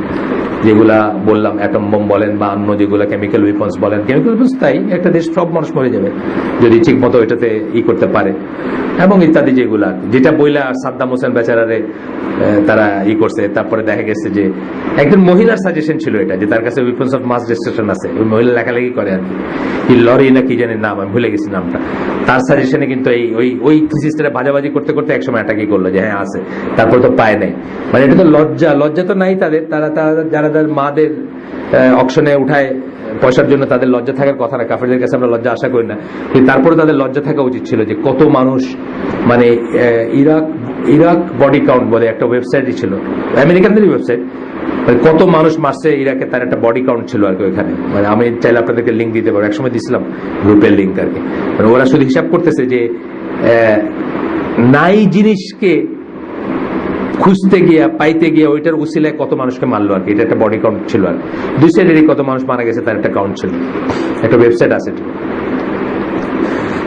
যেগুলা বললাম, অ্যাটম বোম বলেন বা অন্য যেগুলা কেমিক্যাল উইপন্স বলেন, কেমিক্যাল উইপন্স তাই একটা দেশ সব মানুষ মরে যাবে যদি ঠিক মতো এটাতে করতে পারে, এবং ইত্যাদি যেগুলা, যেটা বইলা সাদ্দাম হোসেন বেচারারে তারা করছে। তারপরে দেখা গেছে যে একজন মহিলার সাজেশন ছিল এটা, যে তার কাছে উইপন্স অফ মাস ডিস্ট্রাকশন আছে, ওই মহিলা লেখালেখি করে আর কি লরি না কি জানি নাম, আমি ভুলে গেছি নামটা। তার সাজেশনে কিন্তু ওই থিসিসটা ভাজাভাজি করতে করতে একসময় এটা কি করলো যে হ্যাঁ আছে, তারপর তো পায় নাই। মানে এটা তো লজ্জা তো নাই তাদের, তারা যারা তাদের মাদের অকশনে উঠায় পয়সার জন্য, তাদের লজ্জা থাকার কথা না। কাফেরদের কাছে আমরা লজ্জা আশা করি না, কিন্তু তারপরে তাদের লজ্জা থাকা উচিত ছিল যে কত মানুষ, মানে ইরাক বডি কাউন্ট বলে একটা ওয়েবসাইটই ছিল, আমেরিকানদেরই ওয়েবসাইট, মানে কত মানুষ মারছে ইরাকে, তার একটা বডি কাউন্ট ছিল আর কি ওইখানে। মানে আমি চাইলে আপনাদেরকে লিঙ্ক দিতে পারবো, একসময় দিছিলাম গ্রুপের লিঙ্ক আর কি। মানে ওরা শুধু হিসাব করতেছে যে নাই জিনিসকে খুঁজতে গিয়া পাইতে গিয়া ওইটার উসিলায় কত মানুষকে মারলো আর কি। এটা একটা বডি কাউন্ট ছিল আর দুই সাইডেরই কত মানুষ মারা গেছে তার একটা কাউন্ট ছিল, একটা ওয়েবসাইট আছে।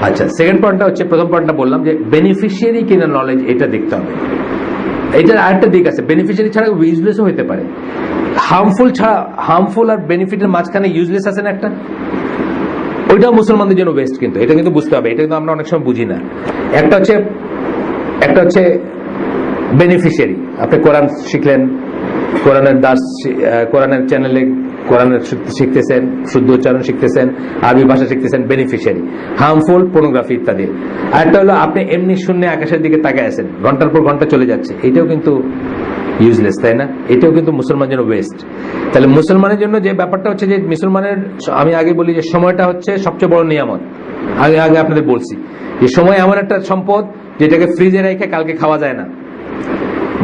আচ্ছা, সেকেন্ড পয়েন্টটা হচ্ছে, প্রথম পয়েন্টটা বললাম যে বেনিফিশিয়ারি কিনা নলেজ, এটা দেখতে হবে। এটার আরেকটা দিক আছে, বেনিফিশিয়ারি ছাড়া ইউজলেসও হতে পারে। হার্মফুল আর বেনিফিটের মাঝখানে ইউজলেস আছে না একটা, ওইটাও মুসলমানদের জন্য বেস্ট। কিন্তু এটা কিন্তু বুঝতে হবে, এটা কিন্তু আমরা অনেক সময় বুঝি না। একটা হচ্ছে বেনিফিশিয়ারি, আপনি কোরআন শিখলেন, কোরআনের চ্যানেলে কোরআন শিখতেছেন, শুদ্ধ উচ্চারণ শিখতেছেন, আরবি ভাষা শিখতেছেন, বেনিফিশিয়ারি। হার্মফুল পর্নোগ্রাফি ইত্যাদি। আরেকটা হলো আপনি এমনি শূন্য আকাশের দিকে তাকায় আছেন, ঘন্টার পর ঘন্টা চলে যাচ্ছে, এটাও কিন্তু ইউজলেস, তাই না? এটাও কিন্তু মুসলমান জন্য ওয়েস্ট। তাহলে মুসলমানের জন্য যে ব্যাপারটা হচ্ছে যে মুসলমানের, আমি আগে বলি যে সময়টা হচ্ছে সবচেয়ে বড় নিয়ামত। আগে আগে আপনাদের বলছি যে সময় এমন একটা সম্পদ যেটাকে ফ্রিজে রেখে কালকে খাওয়া যায় না।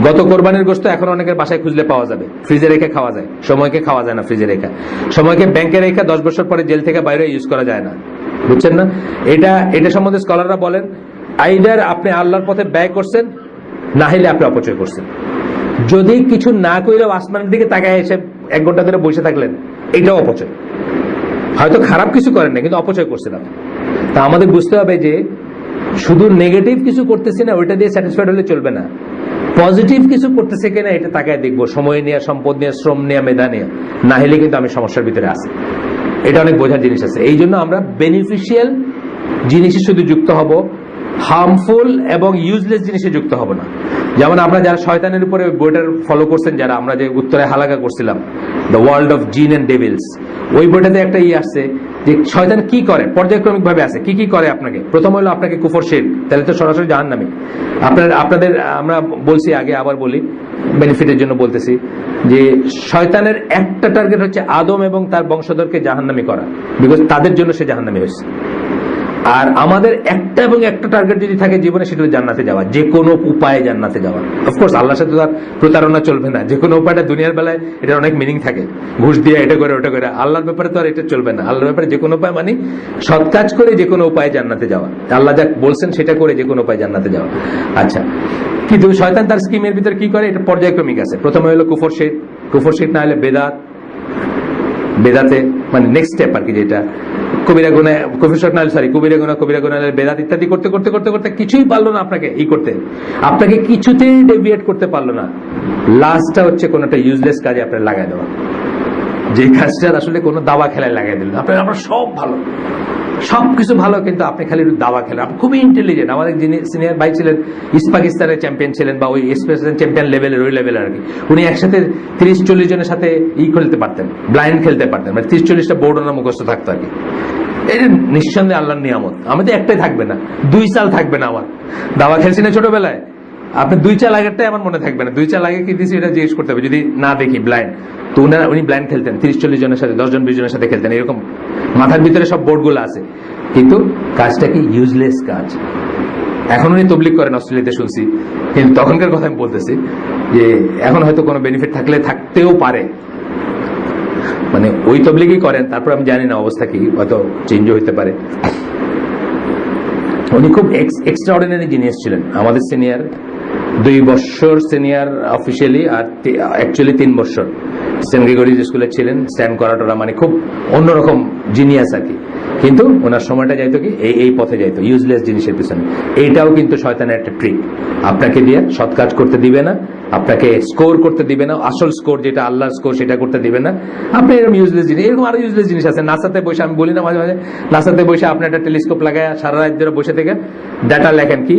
গত কোরবানির গোশত এখন অনেকের বাসায় খুঁজলে পাওয়া যাবে, ফ্রিজে রেখে খাওয়া যায়, সময়কে খাওয়া যায় না ফ্রিজে রেখে। সময়কে ব্যাংকে রেখে 10 বছর পরে জেল থেকে বাইরে ইউজ করা যায় না, বুঝছেন না? এটা সম্বন্ধে স্কলাররা বলেন আইদার আপনি আল্লাহর পথে ব্যয় করছেন, না হলে আপনি অপচয় করছেন। যদি কিছু না কইলেও আসমানের দিকে তাকায় এসে 1 ঘন্টা ধরে বসে থাকলেন, এটাও অপচয়। হয়তো খারাপ কিছু করেন না, কিন্তু অপচয় করছেন আপনি। তা আমাদের বুঝতে হবে যে শুধু নেগেটিভ কিছু করতেছি না, ওইটা দিয়ে স্যাটিসফাইড হলে চলবে না। পজিটিভ কিছু করতেছে কিনা এটা তাকায় দেখবো, সময় নিয়ে, সম্পদ নিয়ে, শ্রম নিয়ে, মেধা নিয়ে। না হলে কিন্তু আমি সমস্যার ভিতরে আছি। এটা অনেক বোঝার জিনিস আছে। এই জন্য আমরা বেনিফিশিয়াল জিনিসে শুধু যুক্ত হব, হার্মফুল এবং ইউজলেস জিনিসে যুক্ত হব না। যেমন আমরা যারা শয়তানের উপরে বইটার ফলো করছেন, যারা আমরা যে উত্তরে হালাকা করছিলাম, দ্য ওয়ার্ল্ড অফ জিন এন্ড ডেভিলস, ওই বইটাতে একটা আসছে যে শয়তান কি করে, পর্যায়ক্রমিক ভাবে আছে কি কি করে। আপনাকে প্রথম হলো আপনাকে কুফর শিরক, তাহলে তো সরাসরি জাহান্নামী। আপনাদের আমরা বলছি আগে, আবার বলি বেনিফিটের জন্য বলতেছি যে শয়তানের একটা টার্গেট হচ্ছে আদম এবং তার বংশধরকে জাহান্নামী করা, বিকজ তাদের জন্য সে জাহান্নামী হয়েছে। আর আমাদের একটা এবং একটা টার্গেট যদি থাকে জীবনে, সেটা জান্নাতে যাওয়া, যে কোনো উপায়ে জান্নাতে যাওয়া। অফকোর্স আল্লাহর সাথে তো আর প্রতারণা চলবে না, যে কোনো উপায়টা দুনিয়ার বেলায় এটার অনেক মিনিং থাকে, ঘুষ দিয়ে এটা করে ওটা করে। আল্লাহর ব্যাপারে তো আর এটা চলবে না। আল্লাহর ব্যাপারে যে কোনো উপায় মানে সৎ কাজ করে যে কোনো উপায়ে জান্নাতে যাওয়া, আল্লাহ যা বলছেন সেটা করে যে কোনো উপায়ে জান্নাতে যাওয়া। আচ্ছা, কিন্তু শয়তান তার স্কিমের ভিতরে কি করে, এটা পর্যায়ক্রমিক আছে। প্রথমে হলো কুফর শিরক, কুফর শিরক না হলে বেদাত, বেদাতে মানে নেক্সট স্টেপ আর কি, যেটা কবিরা গুনাহ, কবিরা গুনাহ বেদাত ইত্যাদি করতে করতে করতে করতে কিছুই পারলো না আপনাকে করতে, আপনাকে কিছুতেই ডেভিয়েট করতে পারলো না। লাস্টটা হচ্ছে কোন একটা ইউজলেস কাজে আপনার লাগাই দেওয়া, যে কাজটার আসলে কোনো দাবা খেলায় লাগাই দিল। আপনার সব ভালো, সবকিছু ভালো, কিন্তু আপনি খালি দাবা খেলেন। আপনি খুবই ইন্টেলিজেন্ট। আমাদের যিনি সিনিয়র ভাই ছিলেন, ইস্ট পাকিস্তানের চ্যাম্পিয়ন ছিলেন, বা ওই চ্যাম্পিয়ন লেভেলের, ওই লেভেলের আর কি। উনি একসাথে 30-40 জনের সাথে খেলতে পারতেন, ব্লাইন্ড খেলতে পারতেন, মানে 30-40টা বোর্ড ওনার মুখস্থ থাকতো আর কি। এটা নিঃসন্দেহে আল্লাহর নিয়ামত। আমাদের একটাই থাকবে না, 2 চাল থাকবে না। আমার দাবা খেলছি না ছোটবেলায়, আপনি 2 চাল আগেরটাই আমার মনে থাকবে না। 2 চাল আগে কি দিয়েছি এটা জিজ্ঞেস করতে হবে, যদি না দেখি ব্লাইন্ড। তো উনি ব্লাইন্ড খেলতেন, 30-40 জনের সাথে, 10 জন 20 জনের সাথে খেলতেন, এরকম মাথার ভিতরে সব বোর্ডগুলো আছে, কিন্তু কাজটা কি ইউজলেস কাজ। এখন উনি তবলিগ করেন অস্ট্রেলিয়াতে শুনছি, কিন্তু তখনকার কথা আমি বলতেছি যে এখন হয়তো কোনো বেনিফিট থাকতেও পারে, মানে ওই তবলিগই করেন। তারপর আমি জানি না অবস্থা কি, হয়তো চেঞ্জও হইতে পারে। উনি খুব এক্সট্রাঅর্ডিনারি জিনিস ছিলেন, আমাদের সিনিয়র, 2 বছর সিনিয়র অফিসিয়ালি, আর অ্যাকচুয়ালি 3 বছর সেন্ট গ্রেগরিজ স্কুলে ছিলেন। স্ট্যান্ড করাটা মানে খুব অন্যরকম জিনিয়াস আর কি। কিন্তু ওনার সময়টা যাইতো কি এই পথে যাইতো, ইউজলেস জিনিসের পিছনে। এইটাও কিন্তু শয়তানের একটা ট্রিক, আপনাকে দিয়ে সৎ কাজ করতে দিবে না, আপনাকে স্কোর করতে দিবে না, আসল স্কোর যেটা আল্লাহর স্কোর সেটা করতে দিবে না। আপনি এরকম ইউজলেস জিনিস, এরকম আরো ইউজলেস জিনিস আছে। নাসাতে বসে, আমি বলি না মাঝে মাঝে, নাসাতে বসে আপনি একটা টেলিস্কোপ লাগায় সারা রাত ধরে বসে থেকে ডাটা লেখেন কি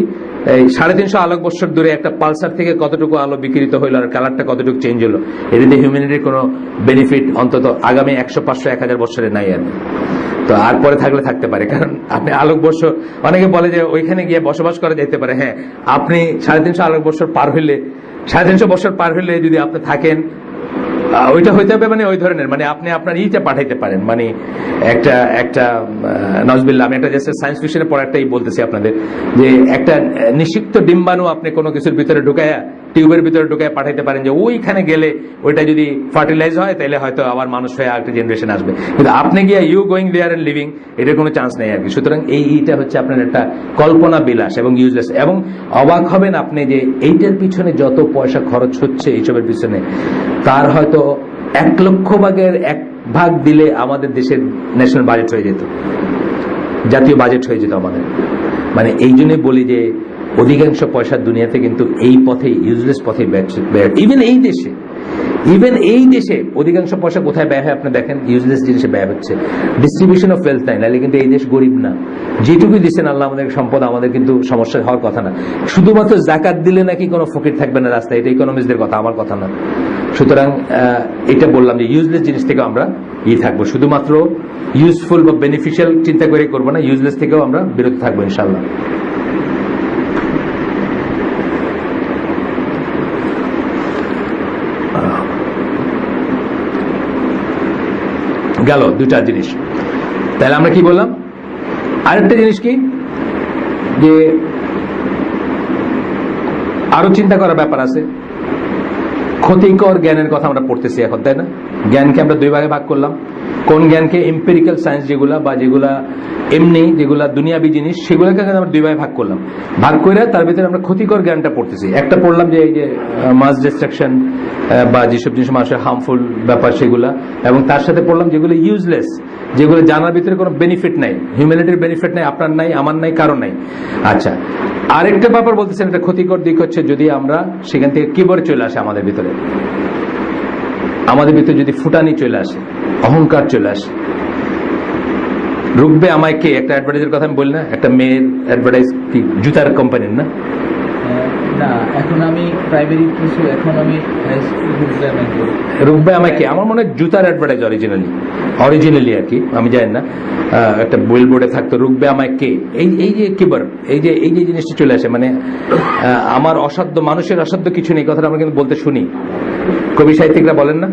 এই 350 আলোক বৎসর দূরে একটা পালসার থেকে কতটুকু আলো বিকিরিত হইলো, আর কালারটা কতটুকু চেঞ্জ হলো। এটাতে হিউম্যানিটির কোনো বেনিফিট অন্তত আগামী 100, 500, 1000 বছরে নাই আর। তো আর পরে থাকলে থাকতে পারে, কারণ আপনি আলোক বর্ষ, অনেকে বলে যে ওইখানে গিয়ে বসবাস করা যেতে পারে। হ্যাঁ, আপনি 350 আলোক বর্ষ পার হইলে, 350 বছর পার হইলে যদি আপনি থাকেন, ওইটা হইতে হবে মানে ওই ধরনের, মানে আপনি আপনার পাঠাইতে পারেন, মানে একটা নজবিল্লাহ, আমি একটা জাস্ট সায়েন্স ফিকশনে পড়া একটাই বলতেছি আপনাদের, যে একটা নিষিক্ত ডিম্বাণু আপনি কোনো কিছুর ভিতরে ঢুকায়া, টিউবের ভিতরে ঢুকায় পাঠাইতে পারেন, যে ওইখানে গেলে ওইটা যদি ফার্টিলাইজ হয় তাহলে হয়তো আবার মানুষ হয়ে আরেকটা জেনারেশন আসবে। কিন্তু আপনি গিয়ে গোয়িং দেয়ার এন্ড লিভিং, এটার কোনো চান্স নেই আর কি। সুতরাং এইটা হচ্ছে আপনার একটা কল্পনা বিলাস এবং ইউজলেস। এবং অবাক হবেন আপনি যে এইটার পিছনে যত পয়সা খরচ হচ্ছে এইসবের পিছনে, তার হয়তো 1 লক্ষ ভাগের 1 ভাগ দিলে আমাদের দেশের ন্যাশনাল বাজেট হয়ে যেত, জাতীয় বাজেট হয়ে যেত আমাদের। মানে এই জন্যই বলি যে অধিকাংশ পয়সা দুনিয়াতে কিন্তু এই পথে, ইউজলেস পথে ব্যয়। ইভেন এই দেশে অধিকাংশ পয়সা কোথায় ব্যয় হয় আপনি দেখেন, ইউজলেস জিনিসে ব্যয় হচ্ছে। ডিস্ট্রিবিউশন অফ ওয়েলথ নাই, নাহলে কিন্তু এই দেশ গরিব না। যেটুকুই দিচ্ছেন আল্লাহ আমাদের সম্পদ, আমাদের কিন্তু সমস্যা হওয়ার কথা না। শুধুমাত্র যাকাত দিলে নাকি কোনো ফকির থাকবে না রাস্তায়, এটা ইকোনমিস্টদের কথা, আমার কথা না। সুতরাং এটা বললাম যে ইউজলেস জিনিস থেকে আমরা থাকবো, শুধুমাত্র ইউজফুল বা বেনিফিশিয়াল চিন্তা করে করবো না, ইউজলেস থেকেও আমরা বিরত থাকবো ইনশাল্লাহ। গেল দুটা জিনিস। তাহলে আমরা কি বললাম? আরেকটা জিনিস কি, যে আরো চিন্তা করার ব্যাপার আছে। ক্ষতিকর জ্ঞানের কথা আমরা পড়তেছি এখন, তাই না? জ্ঞানকে আমরা দুই ভাগে ভাগ করলাম। কোন জ্ঞানকে? এম্পিরিক্যাল সায়েন্স যেগুলা, বা যেগুলা এমনি যেগুলা দুনিয়াবি জিনিস, সেগুলোকে আমরা দুই ভাগে ভাগ করলাম। ভাগ করে তার ভিতরে আমরা ক্ষতিকর জ্ঞানটা পড়তেছি। একটা পড়লাম যে এই যে মাস ডিস্ট্রাকশন বা যেসব জিনিস মানুষের হার্মফুল ব্যাপার সেগুলা, এবং তার সাথে পড়লাম যেগুলো ইউজলেস, যেগুলো জানার ভিতরে কোনো বেনিফিট নাই, হিউম্যানিটির বেনিফিট নাই, আপনার নাই, আমার নাই, কারো নাই। আচ্ছা, আরেকটা ব্যাপার বলতেছেন, একটা ক্ষতিকর দিক হচ্ছে যদি আমরা সেখান থেকে কিবর চলে আসে আমাদের ভিতরে, আমাদের ভিতরে যদি ফুটানি চলে আসে, অহংকার চলে আসে। রুকবে আমায় কে, একটা অ্যাডভার্টাইজের কথা আমি বলি না, একটা মেয়ের অ্যাডভার্টাইজ, কি জুতার কোম্পানির না? না, এখন আমি প্রাইমারি কিছু, এখন আমি রুকবে আমায় কে, আমার মনে হয় জুতার অ্যাডভার্টাইজ অরিজিনালি আর কি, আমি জানি না। একটা বিল বোর্ডে থাকতো রুকবে আমায় কে। এই যে কিবর, এই যে জিনিসটা চলে আসে, মানে আমার অসাধ্য, মানুষের অসাধ্য কিছু নেই, কথাটা আমরা কিন্তু বলতে শুনি। কবি সাহিত্যিকরা বলেন না,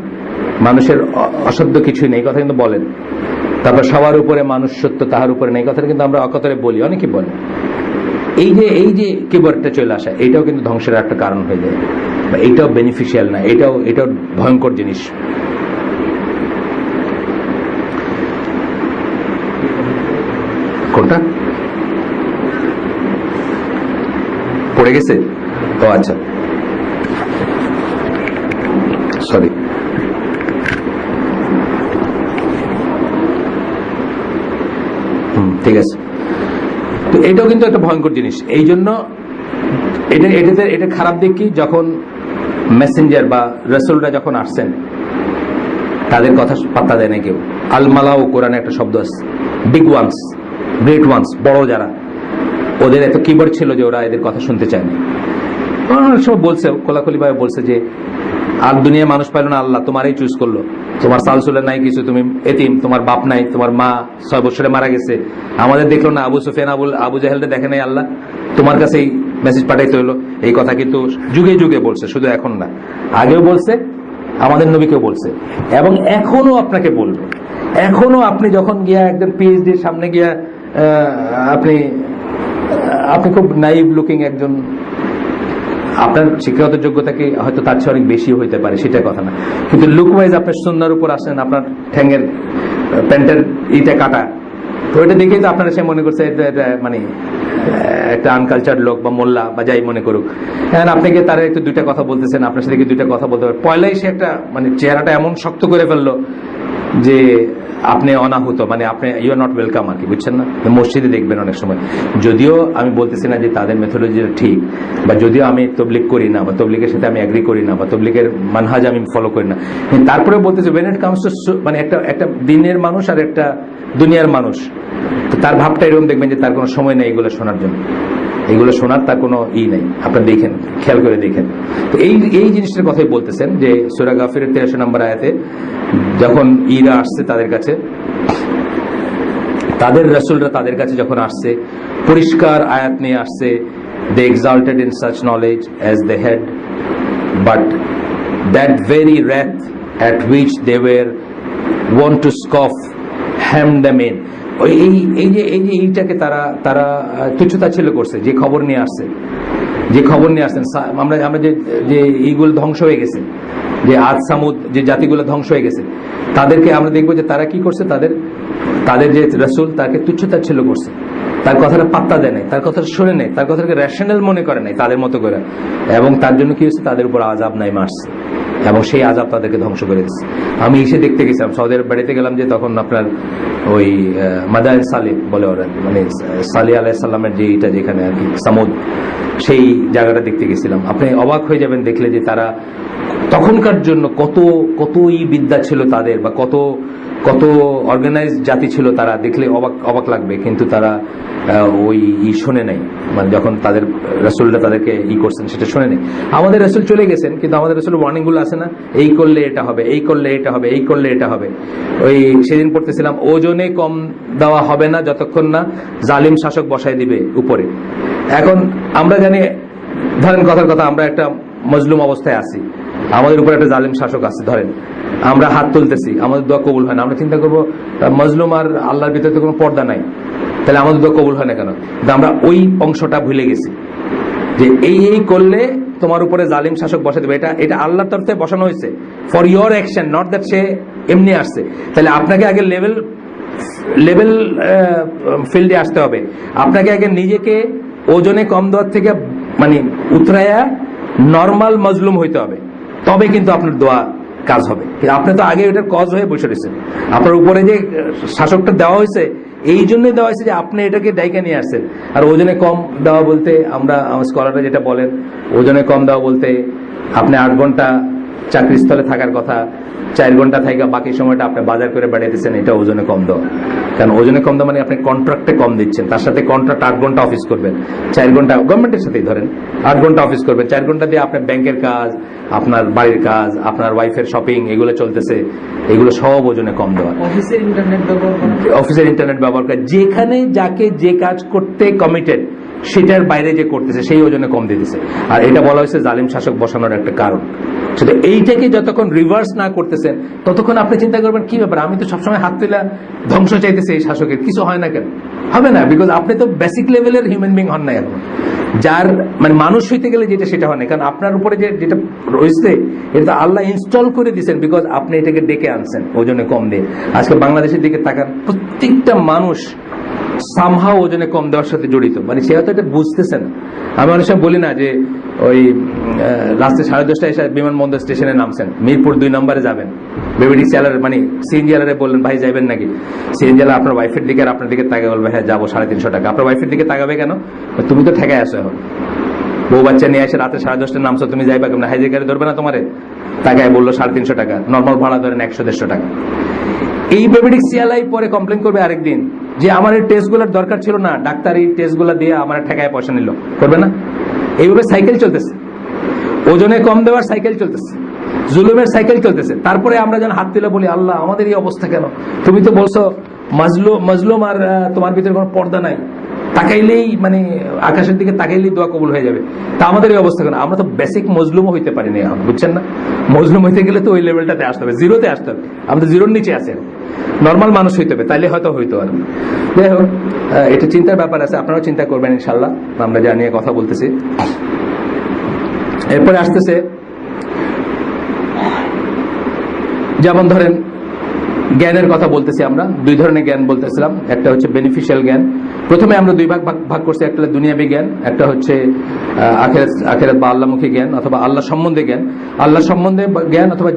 মানুষের অসাধ্য কিছু নেই, কথা কিন্তু বলেন। তারপর সবার উপরে মানুষ সত্য, তাহার উপরে নেই, কথাটা কিন্তু আমরা অকতরে বলি, অনেকে বলে। এই যে কিবরটা চলে আসা, এটাও কিন্তু ধ্বংসের একটা কারণ হয়ে যায়, বা এটাও বেনিফিশিয়াল না, এটাও ভয়ঙ্কর জিনিস। কোনটা পড়ে গেছে? ও আচ্ছা, সরি। ঠিক আছে, তো এটাও কিন্তু একটা ভয়ঙ্কর জিনিস। এই জন্য এটা খারাপ দিক কি, যখন মেসেঞ্জার বা রাসূলরা যখন আসছেন, তাদের কথা পাত্তা দেয় না কেউ। আল মালাউ, কোরআনে একটা শব্দ আছে, বিগ ওয়ান্স, গ্রেট ওয়ান্স, বড় যারা, ওদের এত কিবর ছিল যে ওরা এদের কথা শুনতে চায়নি। অনেক সময় বলছে, কোলাকুলি ভাবে বলছে যে আর দুনিয়ায় মানুষ পাইল না, আল্লাহ তোমারই চুজ করলো, তোমার সালসুলের নাই কিছু, তুমি এতিম, তোমার বাপ নাই, তোমার মা 6 বছরে মারা গেছে, আমাদের দেখলো না, আবু সুফিয়ান আবু জাহেলকে দেখে নাই আল্লাহ, তোমার কাছেই মেসেজ পাঠাইতে হলো। এই কথা কিন্তু যুগে যুগে বলছে, শুধু এখন না, আগেও বলছে, আমাদের নবীকেও বলছে, এবং এখনো আপনাকে বলবে। এখনো আপনি যখন গিয়া একদম পিএইচডির সামনে গিয়া আপনি খুব নাইভ লুকিং একজন, আপনার শিক্ষাগত যোগ্যতা কি হয়তো তার চেয়ে অনেক বেশি হইতে পারে, সেটা কথা না, কিন্তু লুক ওয়াইজ আপনার সুন্নাহর উপর আসেন, আপনার ঠ্যাঙ্গের প্যান্টের ইটা কাটা, তো এটা দেখেই তো আপনারা সে মনে করছে এটা মানে একটা আনকালচার লোক বা মোল্লা বা যাই মনে করুক। এখন আপনাকে তারা একটু দুইটা কথা বলতেছেন, আপনার সাথে দুইটা কথা বলতে পারে, পয়লাই সে একটা মানে চেহারাটা এমন শক্ত করে ফেললো যে আপনি অনাহুত, মানে আপনি ইউ আর নট ওয়েলকাম আর কি, বুঝছেন না? মসজিদে দেখবেন অনেক সময়, যদিও আমি বলতেছি না যে তাদের মেথোলজিটা ঠিক, বা যদিও আমি তবলিগ করি না, বা তবলিগের সাথে আমি এগ্রি করি না, বা তবলিগের মানহাজ আমি ফলো করি না, কিন্তু তারপরে বলতেছি when it comes to মানে একটা দিনের মানুষ আর একটা দুনিয়ার মানুষ, তো তার ভাবটা এরকম দেখবেন যে তার কোনো সময় নেই এগুলো শোনার জন্য, এগুলো শোনার তার কোনো নেই। আপনার দেখেন, খেয়াল করে দেখেন। তো এই জিনিসটার কথাই বলতেছেন যে সূরা গাফিরের 13 নম্বর আয়াতে, যখন ঈরা আসছে তাদের কাছে, তাদের রাসূলরা তাদের কাছে যখন আসছে, পরিষ্কার আয়াত নিয়ে আসছে, they exalted in such knowledge as they had, but that very wrath at which they were wont to scoff hemmed them in. এইটাকে তারা তুচ্ছতাচ্ছিল্য করছে, যে খবর নিয়ে আসছেন, আমরা যে এইগুলো ধ্বংস হয়ে গেছে, যে আদ সামুদ যে জাতিগুলো ধ্বংস হয়ে গেছে, তাদেরকে আমরা দেখবো যে তারা কি করছে, তাদের যে রাসূল তাকে তুচ্ছতাচ্ছিল্য করছে, তার কথাটা পাত্তা দেয় নাই, তার কথাটা শুনে নেই, তার কথাটাকে রেশনাল মনে করে নাই তাদের মতো করে, এবং তার জন্য কি হয়েছে, তাদের উপর আযাব নাই মারছে, এবং সেই আযাব তাদেরকে ধ্বংস করে দিচ্ছে। আমি এসে দেখতে গেছিলাম, সৌদি আরব বেড়াতে গেলাম, যে তখন আপনার ওই মাদায়েন সালিহ বলে ওরা, মানে সালিহ আলাইহিস সালামের যে এটা যেখানে আর কি সামুদ, সেই জায়গাটা দেখতে গেছিলাম। আপনি অবাক হয়ে যাবেন দেখলে যে তারা তখনকার জন্য কত বিদ্যা ছিল তাদের, বা কত কত অর্গানাইজ জাতি ছিল, তারা দেখলে অবাক অবাক লাগবে, কিন্তু তারা ওই শোনে নাই, মানে যখন তাদের রাসূলটা তাদেরকে করছেন সেটা শোনে নাই। আমাদের রাসূল চলে গেছেন, কিন্তু আমাদের রাসূল ওয়ার্নিং গুলো আছে না, এই করলে এটা হবে, এই করলে এটা হবে, এই করলে এটা হবে। ওই সেদিন পড়তেছিলাম, ওজনে কম দেওয়া হবে না যতক্ষণ না জালিম শাসক বসায় দিবে উপরে। এখন আমরা জানি, ধরেন কথার কথা, আমরা একটা মজলুম অবস্থায় আছি, আমাদের উপর একটা জালিম শাসক আছে, ধরেন আমরা হাত তুলতেছি, আমাদের দোয়া কবুল হয় না। আমরা চিন্তা করবো মজলুম আর আল্লাহর ভিতরে তো কোনো পর্দা নাই, তাহলে আমাদের দোয়া কবুল হয় না কেন? কিন্তু আমরা ওই অংশটা ভুলে গেছি যে এই করলে তোমার উপরে জালিম শাসক বসে দেবে। এটা আল্লাহর তরফে বসানো হয়েছে for your action, not that সে এমনি আসছে। তাহলে আপনাকে আগে লেভেল ফিল্ডে আসতে হবে, আপনাকে আগে নিজেকে ওজনে কম দেওয়ার থেকে মানে উতরায়া নর্মাল মজলুম হইতে হবে, তবে কিন্তু আপনার দোয়া কাজ হবে। আপনি তো আগে এটার কজ হয়ে বসে রয়েছেন। আপনার উপরে যে শাসকটা দেওয়া হয়েছে এই জন্যই দেওয়া হয়েছে যে আপনি এটাকে ডাইকা নিয়ে আসছেন। আর ওজনে কম দেওয়া বলতে আমরা স্কলাররা যেটা বলেন, ওজনে কম দেওয়া বলতে আপনি 8 ঘন্টা চাকরিস্থলে থাকার কথা, 4 ঘন্টা থাকা বাকি সময়টা আপনি বাজার করে বেড়াইতেছেন, এটা ওজনে কম দেওয়া। কারণ ওজনে কম দেওয়া মানে আপনি কন্ট্রাক্টে কম দিচ্ছেন, তার সাথে কন্ট্রাক্ট 8 ঘন্টা অফিস করবেন, 4 ঘন্টা গভর্নমেন্টের সাথেই ধরেন 8 ঘন্টা অফিস করবেন, 4 ঘন্টা দিয়ে আপনার ব্যাংকের কাজ, আপনার বাড়ির কাজ, আপনার ওয়াইফের শপিং, এগুলো চলতেছে, এগুলো সব ওজনে কম দেওয়া। অফিসের ইন্টারনেট ব্যবহার করে যেখানে যাকে যে কাজ করতে কমিটেড সেটার বাইরে যে করতেছে সেই ওজনে কম দিয়ে দিচ্ছে। আর এটা বলা হয়েছে জালিম শাসক বসানোর একটা কারণ। সেটা এইটাকে যতক্ষণ রিভার্স না করতেছেন ততক্ষণ আপনি চিন্তা করবেন কি ব্যাপার, আমি তো সবসময় হাত তুলে ধ্বংস চাইতেছি এই শাসকের, কিছু হয় না কেন? হবে না, বিকজ আপনি তো বেসিক লেভেলের হিউম্যান বিং হন না এখন। যার মানে মানুষ হইতে গেলে যেটা সেটা হয় না, কারণ আপনার উপরে যেটা রয়েছে এটা আল্লাহ ইনস্টল করে দিয়েছেন, বিকজ আপনি এটাকে ডেকে আনছেন ওজনে কম দিয়ে। আজকে বাংলাদেশের দিকে তাকান, প্রত্যেকটা মানুষ সামহাও ওজনে কম দেওয়ার সাথে জড়িত, মানে সে হয়তো এটা বুঝতেছে না। আমি অনেক সময় বলি না যে ওই রাস্তায় 10:30টায় এসে বিমানবন্দর স্টেশনে নামছেন, মিরপুর 2 নম্বরে যাবেন, বেবিডি চালার মানে সিএনজি আলারে বললেন ভাই যাবেন নাকি, সিএনজি আলা আপনার ওয়াইফের দিকে আর আপনার দিকে তাকাবে, বলবে হ্যাঁ যাবো, 350 টাকা। আপনার ওয়াইফের দিকে তাকাবে কেন? তুমি তো ঠেকায় আসো, এখন বউ বাচ্চা নিয়ে আসে রাতে 10:30টায় নামছো, তুমি যাইবা কেমন? হাইজে গাড়ি ধরবে না তোমারে? তাকায় বললো 350 টাকা, নর্মাল ভাড়া ধরেন 100-150 টাকা। এই বেবিডিক সিএলআই পরে কমপ্লেন করবে আরেকদিন যে আমার এই টেস্টগুলোর দরকার ছিল না, ডাক্তার এই টেস্টগুলো দিয়ে আমার ঠেকায় পয়সা নিল, করবে না? এইভাবে সাইকেল চলতেছে, ওজনে কম দেওয়ার সাইকেল চলতেছে, জুলুমের সাইকেল চলতেছে। তারপরে আমরা যেন হাত তুলে বলি আল্লাহ আমাদের এই অবস্থা কেন? তুমি তো বলছো মজলুম আর তোমার ভিতরে কোনো পর্দা নাই, তাকাইলেই মানে আকাশের দিকে তাকাইলেই দোয়া কবুল হয়ে যাবে। তা আমাদের এই অবস্থা কেন? আমরা তো বেসিক মজলুমও হইতে পারিনি এখন, বুঝছেন না? মজলুম হইতে গেলে তো ওই লেভেলটাতে আসতে হবে, জিরোতে আসতে হবে। আমরা জিরোর নিচে আছি, নর্মাল মানুষ হইতে হবে, তাইলে হয়তো হইতো। আর যাই হোক, এটা চিন্তার ব্যাপার আছে, আপনারাও চিন্তা করবেন ইনশাল্লাহ, আমরা যা নিয়ে কথা বলতেছি। এরপরে আসতেছে যেমন ধরেন জ্ঞানের কথা বলতেছি, আমরা 2 ধরনের জ্ঞান বলতেছিলাম। একটা হচ্ছে বেনিফিশিয়াল জ্ঞান, প্রথমে আমরা 2 ভাগ করছি, একটা হলো দুনিয়াবী জ্ঞান, একটা হচ্ছে আখিরাত বা আল্লাহমুখী জ্ঞান অথবা আল্লাহ সম্বন্ধে জ্ঞান। আল্লাহ সম্বন্ধে জ্ঞান অথবা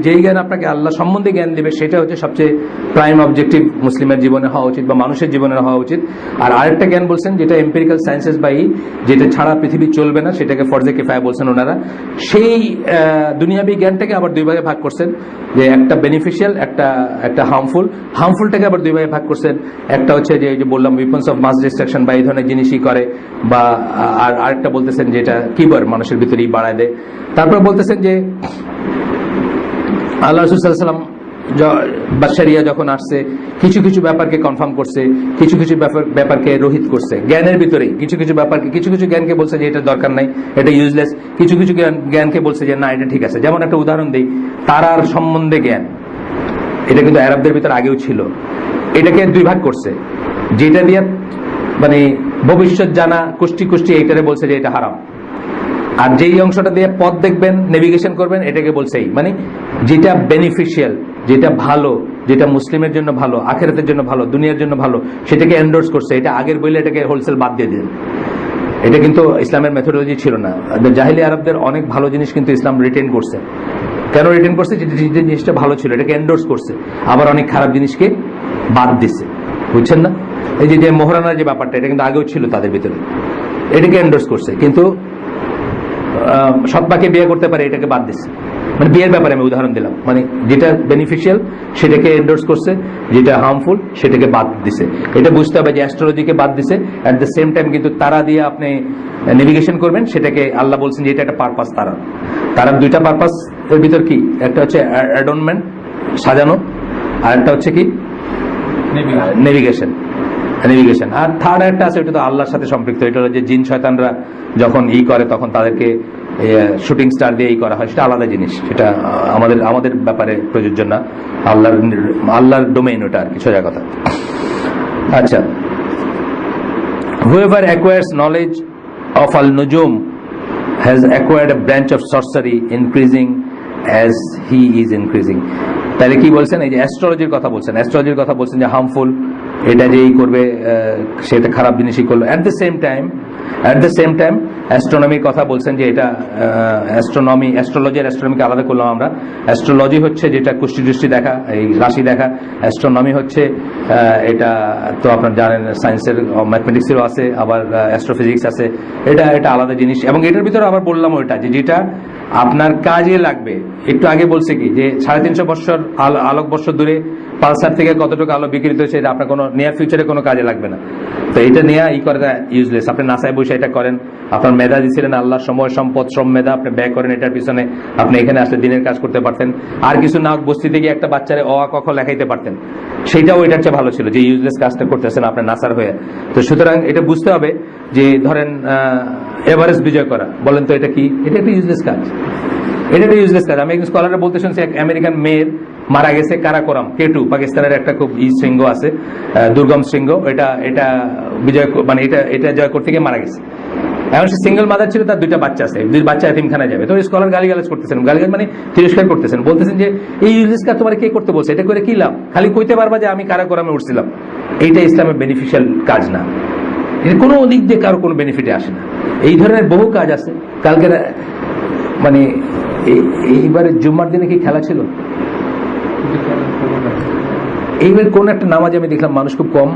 যেই জ্ঞান আপনাকে আল্লাহ সম্বন্ধে জ্ঞান দিবে সেটা হচ্ছে সবচেয়ে প্রাইম অবজেক্টিভ মুসলিমের জীবনে হওয়া উচিত বা মানুষের জীবনে হওয়া উচিত। আর আরেকটা জ্ঞান বলছেন যেটা এম্পিরিক্যাল সায়েন্সেস বাই, যেটা ছাড়া পৃথিবী চলবে না, সেটাকে ফরজে কিফায়া বলছেন ওনারা। সেই দুনিয়াবী জ্ঞানটাকে আবার 2 ভাগে ভাগ করছেন, যে একটা বেনিফিশিয়াল, একটা হার্মফুলটাকে আবার 2 ভাগে ভাগ করছেন। একটা হচ্ছে যে বললাম উইপন্স অফ মাস ডিস্ট্রাকশন বা এই ধরনের জিনিসই করে, বা আর আরেকটা বলতেছেন যেটা কিবর মানুষের ভিতরেই বাড়ায় দেয়। তারপর বলতেছেন যে আল্লাহ রাসূল সাল্লাল্লাহু আলাইহি ওয়াসাল্লাম বাশারিয়া যখন আসছে কিছু কিছু ব্যাপারকে কনফার্ম করছে, কিছু কিছু ব্যাপারকে রহিত করছে। জ্ঞানের ভিতরেই কিছু কিছু ব্যাপারকে, কিছু কিছু জ্ঞানকে বলছে যে এটা দরকার নাই, এটা ইউজলেস, কিছু কিছু জ্ঞানকে বলছে যে না এটা ঠিক আছে। যেমন একটা উদাহরণ দিই, তারার সম্বন্ধে জ্ঞান, এটা কিন্তু আরবদের ভিতরে আগেও ছিল। এটাকে 2 ভাগ করছে, যেটা দিয়ে মানে ভবিষ্যৎ জানা কুষ্টি এইটারে বলছে যে এটা হারাম, আর যেই অংশটা দিয়ে পথ দেখবেন, নেভিগেশন করবেন, এটাকে বলছে মানে যেটা বেনিফিশিয়াল, যেটা ভালো, যেটা মুসলিমের জন্য ভালো, আখিরাতের জন্য ভালো, দুনিয়ার জন্য ভালো, সেটাকে এন্ডোর্স করছে। এটা আগের বইলে এটাকে হোলসেল বাদ দিয়ে দিলেন। এটা কিন্তু ইসলামের মেথোডোলজি ছিল না। জাহিলি আরবদের অনেক ভালো জিনিস কিন্তু ইসলাম রিটেন করছে। কেন রিটেন করছে? যে জিনিসটা ভালো ছিল এটাকে এন্ডোর্স করছে, আবার অনেক খারাপ জিনিসকে বাদ দিছে, বুঝছেন না? এই যে মোহরানার যে ব্যাপারটা, এটা কিন্তু আগেও ছিল তাদের ভিতরে, এটাকে এন্ডোর্স করছে, কিন্তু সৎমাকে বিয়ে করতে পারে এটাকে বাদ দিচ্ছে। মানে বিয়ের ব্যাপারে আমি উদাহরণ দিলাম, মানে যেটা বেনিফিশিয়াল সেটাকে এন্ডোর্স করছে, যেটা হার্মফুল সেটাকে বাদ দিছে। এটা বুঝতে হবে যে অ্যাস্ট্রোলজিকে বাদ দিছে, অ্যাট দ্য সেম টাইম কিন্তু তারা দিয়ে আপনি নেভিগেশন করবেন, সেটাকে আল্লাহ বলছেন যে এটা একটা পারপাস। তারার দুইটা পারপাস এর ভিতর কি, একটা হচ্ছে অ্যাডর্নমেন্ট, সাজানো, আর একটা হচ্ছে কি নেভিগেশন। আর থার্ড একটা আছে, ওটা তো আল্লাহর সাথে সম্পৃক্ত। এটা হলো যে জিন শয়তানরা যখন করে তখন তাদেরকে শুটিং স্টার দিয়ে করা হয়, সেটা আলাদা জিনিস, সেটা আমাদের ব্যাপারে প্রযোজ্য না, আল্লাহর ডোমেইন ওটা আর কি, সোজা কথা। আচ্ছা, whoever acquires knowledge of al-nujum has acquired a branch of sorcery, increasing as he is increasing. তাহলে কি বলছেন, এই যে অ্যাস্ট্রোলজির কথা বলছেন যে হার্মফুল, এটা যেই করবে সেটা খারাপ জিনিসই করলো। অ্যাট দ্য সেম টাইম অ্যাস্ট্রোনমির কথা বলছেন যে এটা অ্যাস্ট্রোলজি আর অ্যাস্ট্রোনমিকে আলাদা করলাম আমরা। অ্যাস্ট্রোলজি হচ্ছে যেটা কুষ্টি দৃষ্টি দেখা, এই রাশি দেখা। অ্যাস্ট্রোনমি হচ্ছে এটা তো আপনারা জানেন, সায়েন্সের ম্যাথমেটিক্সেরও আছে, আবার অ্যাস্ট্রোফিজিক্স আছে। এটা আলাদা জিনিস, এবং এটার ভিতরে আবার বললাম ওইটা যেটা আপনার কাজে লাগবে। একটু আগে বলছে কি যে 350 বছর আলোক বর্ষ দূরে পালসার থেকে কতটুকু আলো বিকৃত হয়েছে, এটা আপনার কোনো নিয়ার ফিউচারে কোনো কাজে লাগবে না। তো এটা নিয়ে করাটা ইউজলেস। আপনি নাসায় বসে এটা করেন, আপনার মেধা দিচ্ছিলেন আল্লাহ, সময় সম্পদ শ্রম মেধা আপনি ব্যয় করেন এটার পিছনে, আপনি এখানে আসলে দিনের কাজ করতে পারতেন, আর কিছু না বস্তিতে গিয়ে একটা বাচ্চারে অ আ ক খ লেখাইতে পারতেন, সেটাও এটার চেয়ে ভালো ছিল যে ইউজলেস কাজটা করতেছেন আপনার নাসার হয়ে। তো সুতরাং এটা বুঝতে হবে যে ধরেন এভারেস্ট বিজয় করা, বলেন তো এটা কি? এটা একটা ইউজলেস কাজ। আমি একজন স্কলারে বলতে শুনছি, এক আমেরিকান মেয়ের মারা গেছে কারাকোরাম, K2 পাকিস্তানের একটা খুব শৃঙ্গ আছে, দুর্গম শৃঙ্গ, এটা বিজয় মানে এটা জয় করতে গিয়ে মারা গেছে। এখন সে সিঙ্গেল মাদার ছিল, তার 2টা বাচ্চা আছে, 2 বাচ্চা এতিমখানায় যাবে। তো স্কলার গালিগালাজ করতেছেন, মানে তিরস্কার করতেছেন, বলতেছেন যে এই ইউজলেস কাজ তোমার কে করতে বলছে, এটা করে কি লাভ? খালি কইতে পারবা যে আমি কারাকোরামে উঠছিলাম। এইটা ইসলামের বেনিফিশিয়াল কাজ না, এর কোনো দিক দিয়ে কারো কোনো বেনিফিটে আসে না। এই ধরনের বহু কাজ আছে। কালকে মানে এইবারে জুম্মার দিনে কি খেলা ছিল? এইবার কোন একটা নামাজে আমি দেখলাম মানুষ খুব কম,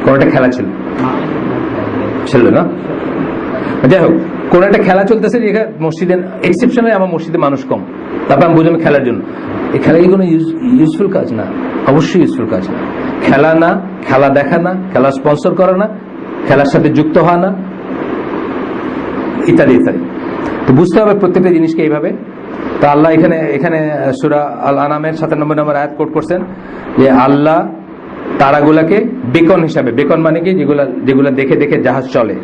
কোন একটা খেলা ছিল না, যাই হোক কোন একটা খেলা চলতেছে, যেখানে মসজিদে এক্সেপশনালি আমার মসজিদে মানুষ কম, তারপর আমি বুঝলাম খেলার জন্য। এই খেলা কি কোনো ইউজফুল কাজ না? অবশ্যই ইউজফুল কাজ না। খেলা না, খেলা দেখা না, খেলা স্পন্সর করা না, খেলার সাথে যুক্ত হওয়া না, ইত্যাদি ইত্যাদি। তো বুঝতে হবে প্রত্যেকটা জিনিসকে এইভাবে। তো আল্লাহ এখানে সূরা আল আনামের 97 নম্বর আয়াত কোট করছেন যে আল্লাহ তারাগুলাকে বেকন হিসাবে, বেকন মানে কি, যেগুলা দেখে দেখে জাহাজ চলে।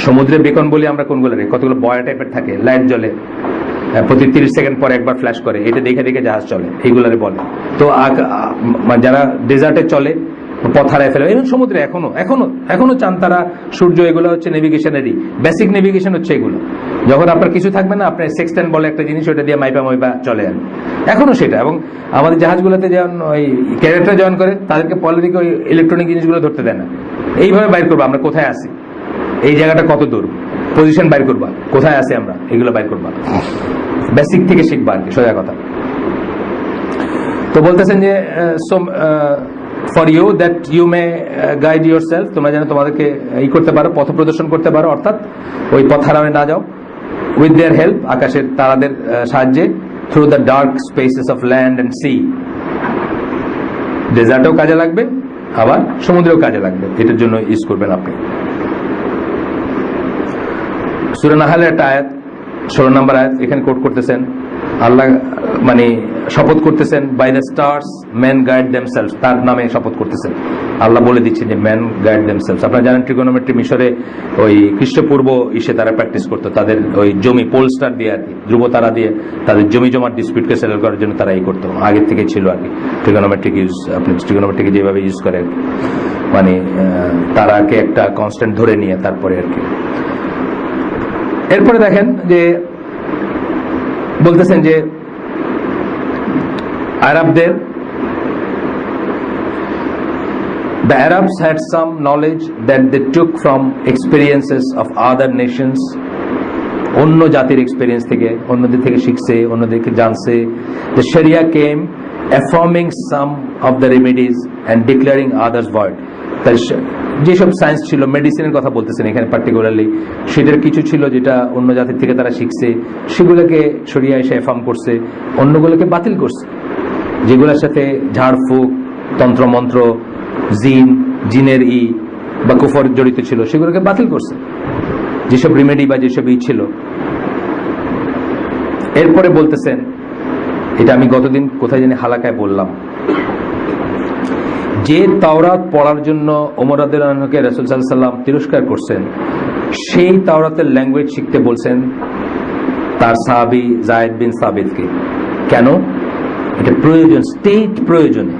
সমুদ্রে বেকন বলি আমরা কোনগুলো, কতগুলো বয়া টাইপের থাকে, লাইট জ্বলে, প্রতি 30 সেকেন্ড পরে একবার ফ্ল্যাশ করে, এটা দেখে দেখে জাহাজ চলে, এইগুলারে বলে। তো যারা ডেজার্টে চলে পথ হারায় ফেলে, এবং সমুদ্রে এখনো চান তারা, সূর্য, এগুলো হচ্ছে নেভিগেশনেরই বেসিক নেভিগেশন হচ্ছে এগুলো। যখন আপনার কিছু থাকবে না, আপনার সেক্সটেন বলে একটা জিনিস, ওটা দিয়ে মাইপা চলে এখনো সেটা। এবং আমাদের জাহাজগুলোতে যেমন ওই ক্যারেক্টার জয়েন করে, তাদেরকে পরে দিকে ওই ইলেকট্রনিক জিনিসগুলো ধরতে দেয় না। এইভাবে বাইর করবো আমরা কোথায় আছি, এই জায়গাটা কত দূর, পজিশন বাইর করবা, কোথায় আছি আমরা, এগুলো বাইর করবা, বেসিক থেকে শিখবা আর কি, সোজা কথা। তো বলতেছেন যে for you that you may guide yourself, তোমরা যেন তোমাদেরকে করতে পারো, পথ প্রদর্শন করতে পারো, অর্থাৎ ওই পথ হারানো না যাও। with their help, আকাশের তারাদের সাহায্যে, through the dark spaces of land and sea, ডেজার্টেও কাজে লাগবে, আবার সমুদ্রেও কাজে লাগবে, এটার জন্য ইউজ করবেন আপনি। সূরা নাহলের একটা আয়াত, 16 নম্বর আয়াত, এখানে কোট করতেছেন আল্লাহ, মানে শপথ করতেছেন, by the stars man guide themselves, তার নামে শপথ করতেছেন। আল্লাহ বলে দিচ্ছেন যে ম্যান গাইড দেমসেলস। আপনারা জানেন ট্রিগোনোমেট্রি মিশরে ওই খ্রিস্টপূর্ব তারা প্র্যাকটিস করতো, তাদের ওই জমি পোল স্টার দিয়ে আর কি, ধ্রুব তারা দিয়ে তাদের জমি জমার ডিসপিউটকে সেটেল করার জন্য তারা করতো, আগের থেকে ছিল আর কি ট্রিগোনোমেট্রিক ইউজ। আপনি ট্রিগোনোমেট্রিকে যেভাবে ইউজ করে মানে তারাকে একটা কনস্ট্যান্ট ধরে নিয়ে তারপরে আর কি। এরপরে দেখেন যে বলতেছেন যে আরবদের, the Arabs had some knowledge that they took from experiences of other nations, অন্য জাতির এক্সপেরিয়েন্স থেকে, অন্যদের থেকে শিখছে, অন্যদেরকে জানছে। The Sharia came affirming some of the remedies and declaring others void. যেসব সায়েন্স ছিল, মেডিসিনের কথা বলতেছেন এখানে পার্টিকুলারলি, সেটার কিছু ছিল যেটা অন্য জাতির থেকে তারা শিখছে, সেগুলোকে সরিয়ে এসে এফার্ম করছে, অন্যগুলোকে বাতিল করছে। যেগুলোর সাথে ঝাড়ফুঁক, তন্ত্রমন্ত্র, জিনের বা কুফর জড়িত ছিল, সেগুলোকে বাতিল করছে, যেসব রিমেডি বা যেসব ছিল। এরপরে বলতেছেন, এটা আমি গতদিন কোথায় জানি হালাকায় বললাম, যে তাওরাত পড়ার জন্য ওমর রাদিয়াল্লাহু আনহুকে রাসূল সাল্লাল্লাহু আলাইহি ওয়াসাল্লাম তিরস্কার করছেন, সেই তাওরাতের ল্যাঙ্গুয়েজ শিখতে বলছেন তার সাহাবী যায়েদ বিন সাবিতকে। কেন? এটা প্রয়োজন, স্টেট প্রয়োজনে।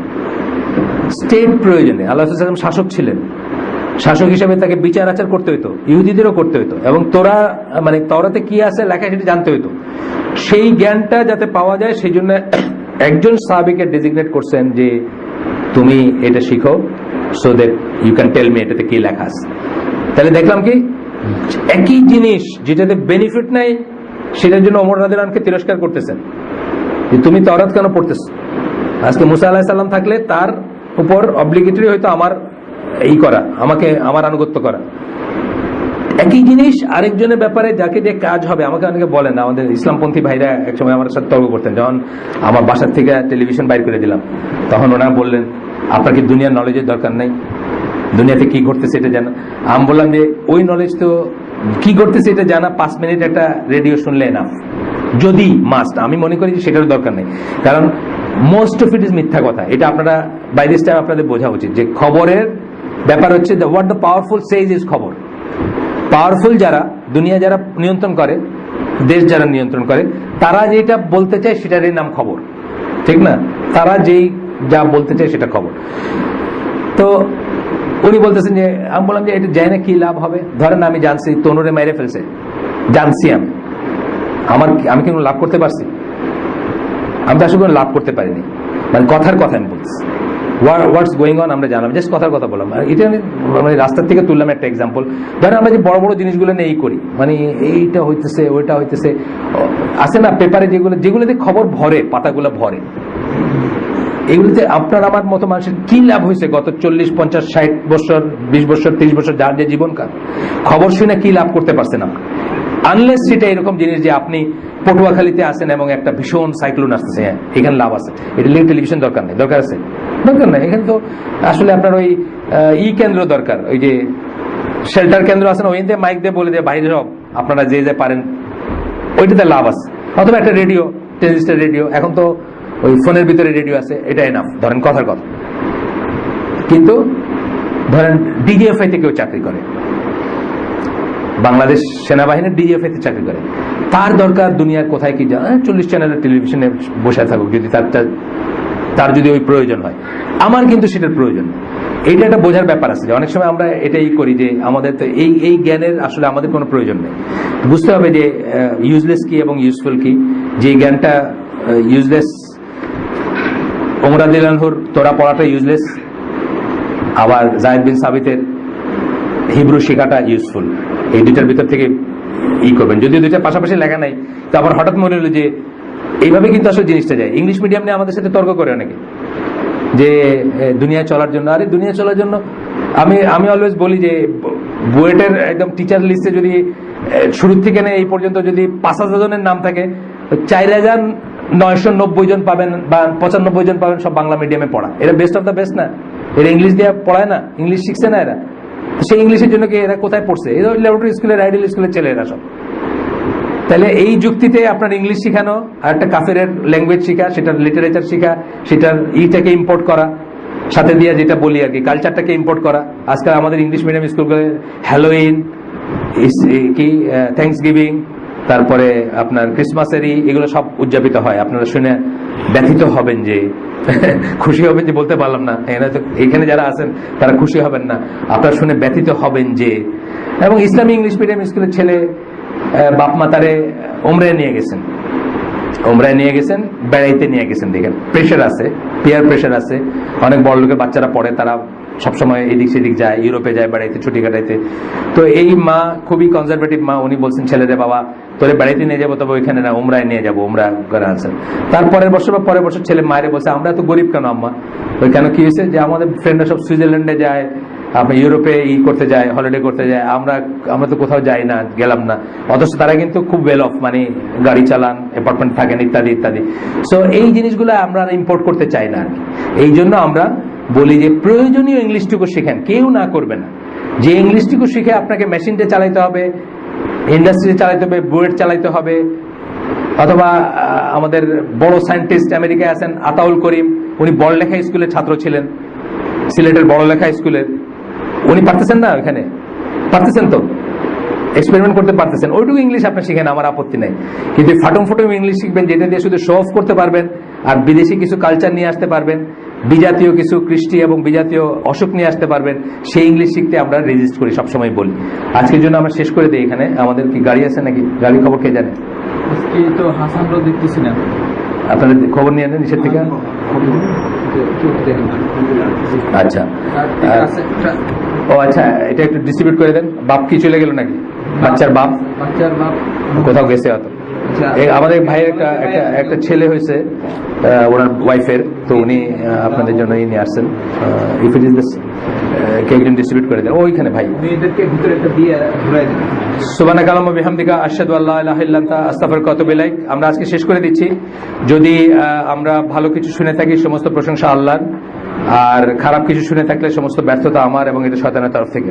আল্লাহ রাসূল সাল্লাল্লাহু আলাইহি ওয়াসাল্লাম শাসক ছিলেন, শাসক হিসেবে তাকে বিচার আচার করতে হইতো, ইহুদিদেরও করতে হইতো, এবং তাওরাতে কি আছে লেখা সেটা জানতে হইতো। সেই জ্ঞানটা যাতে পাওয়া যায়, সেই জন্য একজন সাহাবীকে ডেজিগনেট করছেন যে তুমি এটা শিখো, so that you can tell me এটাতে কি লেখা আছে। তাহলে দেখলাম কি, একই জিনিস যেটাতে বেনিফিট নাই, সেটার জন্য ওমর রাদিয়াল্লাহু আনহুকে তিরস্কার করতেছেন যে তুমি তাওরাত কেন পড়তেছো। আজকে মুসা আলাইহিস সালাম থাকলে তার উপর অব্লিগেটরি হয়তো আমার আনুগত্য করা। একই জিনিস আরেকজনের ব্যাপারে যাকে দিয়ে কাজ হবে। আমাকে অনেকে বলেন, আমাদের ইসলামপন্থী ভাইরা একসময় আমার সাথে তর্ক করতেন, যখন আমার বাসার থেকে টেলিভিশন বাইর করে দিলাম, তখন ওনারা বললেন আপনার কি দুনিয়ার নলেজের দরকার নাই, দুনিয়াতে কি ঘটতেছে এটা জানা। আমি বললাম যে ওই নলেজ তো কি ঘটতেছে এটা জানা 5 মিনিট একটা রেডিও শুনলে না, যদি মাস্ট। আমি মনে করি যে সেটার দরকার নেই, কারণ মোস্ট অফ ইট ইজ মিথ্যা কথা। এটা আপনারা বাই দিস টাইম আপনাদের বোঝা উচিত যে খবরের ব্যাপার হচ্ছে what the powerful says is খবর। পাওয়ারফুল যারা, দুনিয়া যারা নিয়ন্ত্রণ করে, দেশ যারা নিয়ন্ত্রণ করে, তারা যেটা বলতে চায় সেটারই নাম খবর, ঠিক না? তারা যা বলতে চায় সেটা খবর। তো উনি বলতেছেন যে, আমি বললাম যে এটা জানি না কি লাভ হবে। ধরেন আমি জানছি তনুরে মেরে ফেলছে, জানছি আমি কি লাভ করতে পারছি? আমি তো আসলে কোনো লাভ করতে পারিনি। কথার কথা আমি বলছি, হোয়াটস গোয়িং অন আমরা জানলাম, জাস্ট কথার কথা বললাম। এটা আমি রাস্তার থেকে তুললাম একটা এক্সাম্পল। ধরেন আমরা যে বড় বড় জিনিসগুলো নিয়ে করি, এইটা হইতেছে, ওইটা হইতেছে, আছে না পেপারে যেগুলোতে খবর ভরে, পাতাগুলো ভরে, এগুলোতে আপনার আমার মতো মানুষের কি লাভ হয়েছে গত 40, 50, 60 বছর, 20 বছর, 30 বছর, যার যে জীবনকাল, খবর শুনে কি লাভ করতে পারছেন না? আনলেস সেটা এরকম জিনিস যে আপনি পটুয়াখালীতে আছেন এবং একটা ভীষণ সাইক্লোন আসতেছে, হ্যাঁ এখানে লাভ আছে, এটা লিভ টেলিভিশন দরকার নেই, দরকার আছে? দরকার নেই। এখানে তো আসলে আপনার ওই কেন্দ্র দরকার, ওই যে শেল্টার কেন্দ্র আছে না, ওই দিয়ে মাইক দিয়ে বলে দিয়ে বাইরে সব আপনারা যে পারেন, ওইটাতে লাভ আছে। অথবা একটা রেডিও, ট্রানজিস্টার রেডিও, এখন তো ওই ফোনের ভিতরে রেডিও আছে, এটা এনাফ, ধরেন কথার কথা। কিন্তু ধরেন ডিজিএফআই তে কেউ চাকরি করে, বাংলাদেশ সেনাবাহিনীর ডিজিএফআই তে চাকরি করে, তার দরকার দুনিয়ার কোথায় কি 40 চ্যানেলের টেলিভিশনে বসে থাকুক, যদি তার যদি ওই প্রয়োজন হয়। আমার কিন্তু সেটার প্রয়োজন নেই। এইটা একটা বোঝার ব্যাপার আছে যে অনেক সময় আমরা এটাই করি যে আমাদের তো এই জ্ঞানের আসলে আমাদের কোনো প্রয়োজন নেই। বুঝতে হবে যে ইউজলেস কি এবং ইউজফুল কি। যে জ্ঞানটা ইউজলেস, ওমর রাদিয়াল্লাহু আনহুর তোরা পড়াটা ইউজলেস, আবার যায়েদ বিন সাবিতের হিব্রু শেখাটা ইউজফুল। এই দুইটার ভিতর থেকে করবেন। যদিও দুইটা পাশাপাশি লেখা নাই, তো আবার হঠাৎ মনে হলো যে এইভাবে কিন্তু আসলে জিনিসটা যায়। ইংলিশ মিডিয়াম নিয়ে আমাদের সাথে তর্ক করে অনেকে যে দুনিয়ায় চলার জন্য, আরে দুনিয়া চলার জন্য আমি অলওয়েজ বলি যে বুয়েটের একদম টিচার লিস্টে যদি শুরু থেকে এই পর্যন্ত যদি 5,000 জনের নাম থাকে, 4,990 জন পাবেন বা 95 জন পাবেন সব বাংলা মিডিয়ামে পড়া। এরা বেস্ট অফ দ্য বেস্ট না? এরা ইংলিশ দিয়ে পড়ায় না, ইংলিশ শিখছে না এরা। সেই ইংলিশের জন্য কি এরা কোথায় পড়ছে? এরা ল্যাবরেটরি স্কুলের, আইডিয়াল স্কুলের ছেলে এরা সব। তাহলে এই যুক্তিতে আপনার ইংলিশ শিখানো আর একটা কাফেরের ল্যাঙ্গুয়েজ শিখা, সেটার লিটারেচার শিখা, সেটার ইটাকে ইম্পোর্ট করা, সাথে দিয়ে যেটা বলি আর কি কালচারটাকে ইম্পোর্ট করা। আজকাল আমাদের ইংলিশ মিডিয়াম স্কুলগুলো হ্যালোইন, কি থ্যাংকস গিভিং, তারপরে আপনার ক্রিসমাসেরই এগুলো সব উদযাপিত হয়। আপনারা শুনে ব্যথিত হবেন যে, খুশি হবেন যে বলতে পারলাম না, এখানে যারা আছেন তারা খুশি হবেন না, আপনারা শুনে ব্যথিত হবেন যে, এবং ইসলামী ইংলিশ মিডিয়াম স্কুলের ছেলে বাপ মা তারে ওমরায় নিয়ে গেছেন, বেড়াইতে নিয়ে গেছেন। দেখেন প্রেশার আছে, পিয়ার প্রেশার আছে। অনেক বড় লোকের বাচ্চারা পড়ে, তারা সবসময় এদিক সেদিক যায়, ইউরোপে যায় বেড়াইতে, ছুটি কাটাইতে। তো এই মা খুবই কনজারভেটিভ মা, উনি বলছেন ছেলেরে, বাবা তোরে বেড়াইতে নিয়ে যাবো, তবে ওইখানে না, ওমরায় নিয়ে যাবো, ওমরা করে আছেন। তারপরের বছর বা পরের বছর ছেলে মায়ের বলছে, আমরা তো গরিব কেন আম্মা? ওই কেন কি হয়েছে যে আমাদের ফ্রেন্ডরা সব সুইজারল্যান্ডে যায়, আপনি ইউরোপে করতে যায়, হলিডে করতে যায়, আমরা তো কোথাও যাই না, গেলাম না, অথচ তারা কিন্তু খুব ওয়েল অফ, মানে গাড়ি চালান, অ্যাপার্টমেন্ট থাকেন, ইত্যাদি ইত্যাদি। সো এই জিনিসগুলো আমরা ইম্পোর্ট করতে চাই না আর কি। এই জন্য আমরা বলি যে প্রয়োজনীয় ইংলিশটুকু শিখেন, কেউ না করবে না। যে ইংলিশটুকু শিখে আপনাকে মেশিনটা চালাইতে হবে, ইন্ডাস্ট্রি চালাইতে হবে, বুয়েট চালাইতে হবে, অথবা আমাদের বড় সায়েন্টিস্ট আমেরিকায় আছেন আতাউল করিম, উনি বড়লেখা স্কুলের ছাত্র ছিলেন, সিলেটের বড়লেখা স্কুলের, উনি পারতেছেন না, ওখানে পারতেছেন তো, এক্সপেরিমেন্ট করতে পারতেছেন, ওইটুকু ইংলিশ আপনি শিখেন, আমার আপত্তি নেই। কিন্তু ফাটম ফুটম ইংলিশ শিখবেন যেটা দিয়ে শুধু শো অফ করতে পারবেন আর বিদেশি কিছু কালচার নিয়ে আসতে পারবেন, বিজাতীয় কিছু কৃষ্টি এবং বিজাতীয় অসুখ নিয়ে আসতে পারবেন, সেই ইংলিশ শিখতে আমরা রেজিস্ট করি, সবসময় বলি। আজকের জন্য আমরা শেষ করে দিই এখানে। আমাদের কি গাড়ি আছে নাকি? গাড়ির খবর কে জানে? আজকে তো হাসানরাও দেখতেছি না, আপনাদের খবর নিয়ে নেন নিষেধ থেকে। আচ্ছা, ও আচ্ছা, এটা একটু ডিস্ট্রিবিউট করে দেন। বাপ কি চলে গেল নাকি? বাচ্চার বাপ কোথাও গেছে হয়তো। আমাদের ভাইয়ের একটা ছেলে হয়েছে, ওনার ওয়াইফের, তো উনি আপনাদের জন্য নিয়ে আসছেন। ইফ ইট ইজ দিস, কে একজন ডিস্ট্রিবিউট করে দেন ওইখানে ভাই। সুবহানাকা আল্লাহুম্মা বিহামদিকা আশহাদু আল্লা ইলাহা ইল্লা আনতা আস্তাগফিরুকা ওয়া আতুবু ইলাইক। আমরা আজকে শেষ করে দিচ্ছি। যদি আমরা ভালো কিছু শুনে থাকি, সমস্ত প্রশংসা আল্লাহর, আর খারাপ কিছু শুনে থাকলে সমস্ত ব্যর্থতা আমার এবং এটা শয়তানের তরফ থেকে।